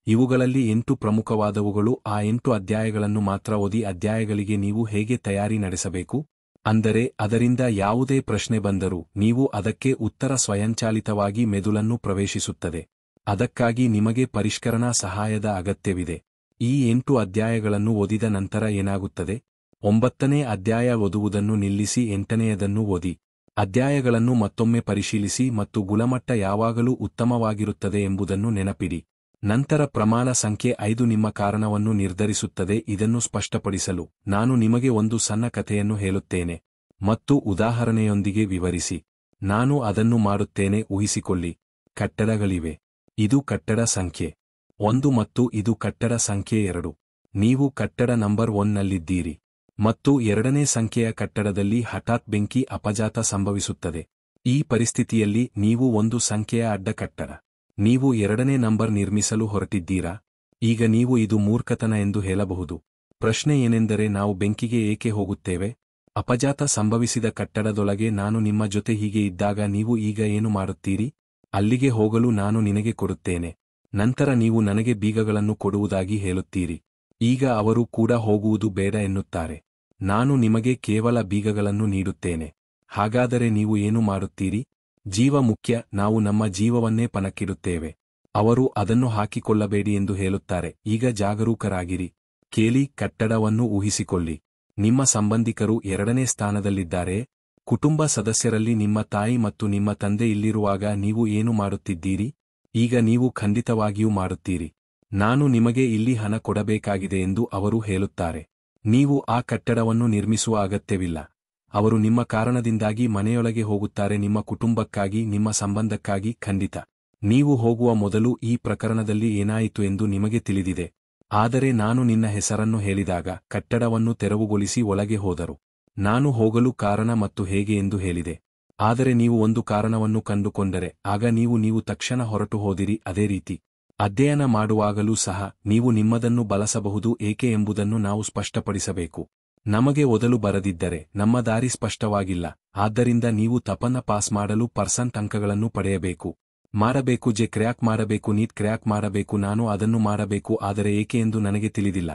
ಇವುಗಳಲ್ಲಿ 8 ಪ್ರಮುಖವಾದವುಗಳು. ಆ 8 ಅಧ್ಯಾಯಗಳನ್ನು ಮಾತ್ರ ಓದಿ. ಅಧ್ಯಾಯಗಳಿಗೆ ನೀವು ಹೇಗೆ ತಯಾರಿ ನಡೆಸಬೇಕು? ಅಂದರೆ ಅದರಿಂದ ಯಾವುದೇ ಪ್ರಶ್ನೆ ಬಂದರೂ ನೀವು ಅದಕ್ಕೆ ಉತ್ತರ ಸ್ವಯಂಚಾಲಿತವಾಗಿ ಮೆದುಳನ್ನು ಪ್ರವೇಶಿಸುತ್ತದೆ. ಅದಕ್ಕಾಗಿ ನಿಮಗೆ ಪರಿಷ್ಕರಣಾ ಸಹಾಯದ ಅಗತ್ಯವಿದೆ. ಈ 8 ಅಧ್ಯಾಯಗಳನ್ನು ಓದಿದ ನಂತರ ಏನಾಗುತ್ತದೆ? 9ನೇ ಅಧ್ಯಾಯ ಓದುವುದನ್ನು ನಿಲ್ಲಿಸಿ 8ನೇಯದನ್ನು ಓದಿ. ಅಧ್ಯಾಯಗಳನ್ನು ಮತ್ತೊಮ್ಮೆ ಪರಿಶೀಲಿಸಿ ಮತ್ತು ಗುಣಮಟ್ಟ ಯಾವಾಗಲೂ ಉತ್ತಮವಾಗಿರುತ್ತದೆ ಎಂಬುದನ್ನು ನೆನಪಿಡಿ. ನಂತರ ಪ್ರಮಾಣ ಸಂಖ್ಯೆ 5 ನಿಮ್ಮ ಕಾರಣವನ್ನು ನಿರ್ಧರಿಸುತ್ತದೆ. ಇದನ್ನು ಸ್ಪಷ್ಟಪಡಿಸಲು ನಾನು ನಿಮಗೆ ಒಂದು ಸಣ್ಣ ಕಥೆಯನ್ನು ಹೇಳುತ್ತೇನೆ ಮತ್ತು ಉದಾಹರಣೆಯೊಂದಿಗೆ ವಿವರಿಸಿ. ನಾನು ಅದನ್ನು ಮಾಡುತ್ತೇನೆ. ಊಹಿಸಿಕೊಳ್ಳಿ, ಕಟ್ಟಡಗಳಿವೆ. ಇದು ಕಟ್ಟಡ ಸಂಖ್ಯೆ 1 ಮತ್ತು ಇದು ಕಟ್ಟಡ ಸಂಖ್ಯೆ 2. ನೀವು ಕಟ್ಟಡ ನಂಬರ್ 1ನಲ್ಲಿದ್ದೀರಿ ಮತ್ತು 2ನೇ ಸಂಖ್ಯೆಯ ಕಟ್ಟಡದಲ್ಲಿ ಹಠಾತ್ ಬೆಂಕಿ ಅಪಘಾತ ಸಂಭವಿಸುತ್ತದೆ. ಈ ಪರಿಸ್ಥಿತಿಯಲ್ಲಿ ನೀವು ಒಂದು ಸಂಖ್ಯೆಯ ಅಡ್ಡ ಕಟ್ಟಡ, ನೀವು 2ನೇ ನಂಬರ್ ನಿರ್ಮಿಸಲು ಹೊರಟಿದ್ದೀರಾ? ಈಗ ನೀವು ಇದು ಮೂರ್ಖತನ ಎಂದು ಹೇಳಬಹುದು. ಪ್ರಶ್ನೆ ಏನೆಂದರೆ, ನಾವು ಬೆಂಕಿಗೆ ಏಕೆ ಹೋಗುತ್ತೇವೆ? ಅಪಘಾತ ಸಂಭವಿಸಿದ ಕಟ್ಟಡದೊಳಗೆ ನಾನು ನಿಮ್ಮ ಜೊತೆ ಹೀಗೆ ಇದ್ದಾಗ ನೀವು ಈಗ ಏನು ಮಾಡುತ್ತೀರಿ? ಅಲ್ಲಿಗೆ ಹೋಗಲು ನಾನು ನಿನಗೆ ಕೊಡುತ್ತೇನೆ. ನಂತರ ನೀವು ನನಗೆ ಬೀಗಗಳನ್ನು ಕೊಡುವುದಾಗಿ ಹೇಳುತ್ತೀರಿ. ಈಗ ಅವರು ಕೂಡ ಹೋಗುವುದು ಬೇಡ ಎನ್ನುತ್ತಾರೆ. ನಾನು ನಿಮಗೆ ಕೇವಲ ಬೀಗಗಳನ್ನು ನೀಡುತ್ತೇನೆ. ಹಾಗಾದರೆ ನೀವು ಏನು ಮಾಡುತ್ತೀರಿ? ಜೀವ ಮುಖ್ಯ, ನಾವು ನಮ್ಮ ಜೀವವನ್ನೇ ಪಣಕ್ಕಿಡುತ್ತೇವೆ. ಅವರು ಅದನ್ನು ಹಾಕಿಕೊಳ್ಳಬೇಡಿ ಎಂದು ಹೇಳುತ್ತಾರೆ. ಈಗ ಜಾಗರೂಕರಾಗಿರಿ. ಕೇಳಿ, ಕಟ್ಟಡವನ್ನು ಊಹಿಸಿಕೊಳ್ಳಿ. ನಿಮ್ಮ ಸಂಬಂಧಿಕರು 2ನೇ ಸ್ಥಾನದಲ್ಲಿದ್ದಾರೆ. ಕುಟುಂಬ ಸದಸ್ಯರಲ್ಲಿ ನಿಮ್ಮ ತಾಯಿ ಮತ್ತು ನಿಮ್ಮ ತಂದೆ ಇಲ್ಲಿರುವಾಗ ನೀವು ಏನು ಮಾಡುತ್ತಿದ್ದೀರಿ? ಈಗ ನೀವು ಖಂಡಿತವಾಗಿಯೂ ಮಾಡುತ್ತೀರಿ. ನಾನು ನಿಮಗೆ ಇಲ್ಲಿ ಹಣ ಕೊಡಬೇಕಾಗಿದೆ ಎಂದು ಅವರು ಹೇಳುತ್ತಾರೆ. ನೀವು ಆ ಕಟ್ಟಡವನ್ನು ನಿರ್ಮಿಸುವ ಅಗತ್ಯವಿಲ್ಲ. ಅವರು ನಿಮ್ಮ ಕಾರಣದಿಂದಾಗಿ ಮನೆಯೊಳಗೆ ಹೋಗುತ್ತಾರೆ, ನಿಮ್ಮ ಕುಟುಂಬಕ್ಕಾಗಿ, ನಿಮ್ಮ ಸಂಬಂಧಕ್ಕಾಗಿ. ಖಂಡಿತ. ನೀವು ಹೋಗುವ ಮೊದಲು ಈ ಪ್ರಕರಣದಲ್ಲಿ ಏನಾಯಿತು ಎಂದು ನಿಮಗೆ ತಿಳಿದಿದೆ. ಆದರೆ ನಾನು ನಿನ್ನ ಹೆಸರನ್ನು ಹೇಳಿದಾಗ ಕಟ್ಟಡವನ್ನು ತೆರವುಗೊಳಿಸಿ ಒಳಗೆ ಹೋದರು. ನಾನು ಹೋಗಲು ಕಾರಣ ಮತ್ತು ಹೇಗೆ ಎಂದು ಹೇಳಿದೆ. ಆದರೆ ನೀವು ಒಂದು ಕಾರಣವನ್ನು ಕಂಡುಕೊಂಡರೆ ಆಗ ನೀವು ತಕ್ಷಣ ಹೊರಟು ಹೋದಿರಿ. ಅದೇ ರೀತಿ ಅಧ್ಯಯನ ಮಾಡುವಾಗಲೂ ಸಹ ನೀವು ನಿಮ್ಮದನ್ನು ಬಳಸಬಹುದು. ಏಕೆ ಎಂಬುದನ್ನು ನಾವು ಸ್ಪಷ್ಟಪಡಿಸಬೇಕು. ನಮಗೆ ಓದಲು ಬರದಿದ್ದರೆ ನಮ್ಮ ದಾರಿ ಸ್ಪಷ್ಟವಾಗಿಲ್ಲ. ಆದ್ದರಿಂದ ನೀವು ತಪ್ಪನ್ನ ಪಾಸ್ ಮಾಡಲು % ಅಂಕಗಳನ್ನು ಪಡೆಯಬೇಕು. ಮಾಡಬೇಕು, ಜೆ ಕ್ರ್ಯಾಕ್ ಮಾಡಬೇಕು, ನೀಟ್ ಕ್ರ್ಯಾಕ್ ಮಾಡಬೇಕು. ನಾನು ಅದನ್ನು ಮಾಡಬೇಕು, ಆದರೆ ಏಕೆ ಎಂದು ನನಗೆ ತಿಳಿದಿಲ್ಲ.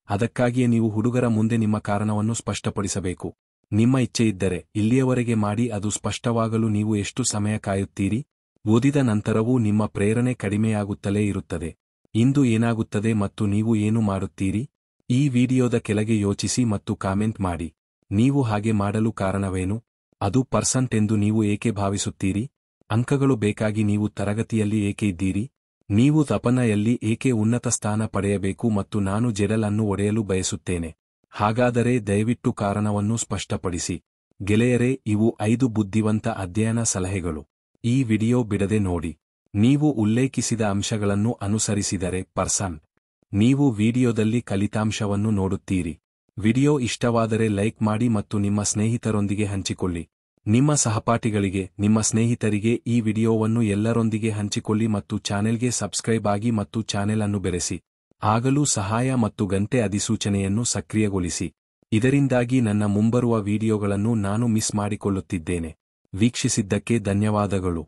ಅದಕ್ಕಾಗಿಯೇ ನೀವು ಹುಡುಗರ ಮುಂದೆ ನಿಮ್ಮ ಕಾರಣವನ್ನು ಸ್ಪಷ್ಟಪಡಿಸಬೇಕು. ನಿಮ್ಮ ಇಚ್ಛೆಯಿದ್ದರೆ ಇಲ್ಲಿಯವರೆಗೆ ಮಾಡಿ. ಅದು ಸ್ಪಷ್ಟವಾಗಲು ನೀವು ಎಷ್ಟು ಸಮಯ ಕಾಯುತ್ತೀರಿ? ಓದಿದ ನಂತರವೂ ನಿಮ್ಮ ಪ್ರೇರಣೆ ಕಡಿಮೆಯಾಗುತ್ತಲೇ ಇರುತ್ತದೆ. ಇಂದು ಏನಾಗುತ್ತದೆ ಮತ್ತು ನೀವು ಏನು ಮಾಡುತ್ತೀರಿ? ಈ ವಿಡಿಯೋದ ಕೆಳಗೆ ಯೋಚಿಸಿ ಮತ್ತು ಕಾಮೆಂಟ್ ಮಾಡಿ. ನೀವು ಹಾಗೆ ಮಾಡಲು ಕಾರಣವೇನು? ಅದು % ಎಂದು ನೀವು ಏಕೆ ಭಾವಿಸುತ್ತೀರಿ? ಅಂಕಗಳು ಬೇಕಾಗಿ ನೀವು ತರಗತಿಯಲ್ಲಿ ಏಕೆ ಇದ್ದೀರಿ? ನೀವು ತಪನೆಯಲ್ಲಿ ಏಕೆ ಉನ್ನತ ಸ್ಥಾನ ಪಡೆಯಬೇಕು ಮತ್ತು ನಾನು ಜೆಡಲ್ ಅನ್ನು ಒಡೆಯಲು ಬಯಸುತ್ತೇನೆ? ಹಾಗಾದರೆ ದಯವಿಟ್ಟು ಕಾರಣವನ್ನು ಸ್ಪಷ್ಟಪಡಿಸಿ. ಗೆಳೆಯರೇ, ಇವು 5 ಬುದ್ಧಿವಂತ ಅಧ್ಯಯನ ಸಲಹೆಗಳು. ಈ ವಿಡಿಯೋ ಬಿಡದೆ ನೋಡಿ. ನೀವು ಉಲ್ಲೇಖಿಸಿದ ಅಂಶಗಳನ್ನು ಅನುಸರಿಸಿದರೆ % ನೀವು ವಿಡಿಯೋದಲ್ಲಿ ಕಲಿತಾಂಶವನ್ನು ನೋಡುತ್ತೀರಿ. ವಿಡಿಯೋ ಇಷ್ಟವಾದರೆ ಲೈಕ್ ಮಾಡಿ ಮತ್ತು ನಿಮ್ಮ ಸ್ನೇಹಿತರೊಂದಿಗೆ ಹಂಚಿಕೊಳ್ಳಿ. ನಿಮ್ಮ ಸಹಪಾಠಿಗಳಿಗೆ, ನಿಮ್ಮ ಸ್ನೇಹಿತರಿಗೆ ಈ ವಿಡಿಯೋವನ್ನು ಎಲ್ಲರೊಂದಿಗೆ ಹಂಚಿಕೊಳ್ಳಿ ಮತ್ತು ಚಾನೆಲ್ಗೆ ಸಬ್ಸ್ಕ್ರೈಬ್ ಆಗಿ ಮತ್ತು ಚಾನೆಲ್ ಅನ್ನು ಬೆರೆಸಿ. ಆಗಲೂ ಸಹಾಯ ಮತ್ತು ಗಂಟೆ ಅಧಿಸೂಚನೆಯನ್ನು ಸಕ್ರಿಯಗೊಳಿಸಿ. ಇದರಿಂದಾಗಿ ನನ್ನ ಮುಂಬರುವ ವಿಡಿಯೋಗಳನ್ನು ನಾನು ಮಿಸ್ ಮಾಡಿಕೊಳ್ಳುತ್ತಿದ್ದೇನೆ. ವೀಕ್ಷಿಸಿದ್ದಕ್ಕೆ ಧನ್ಯವಾದಗಳು.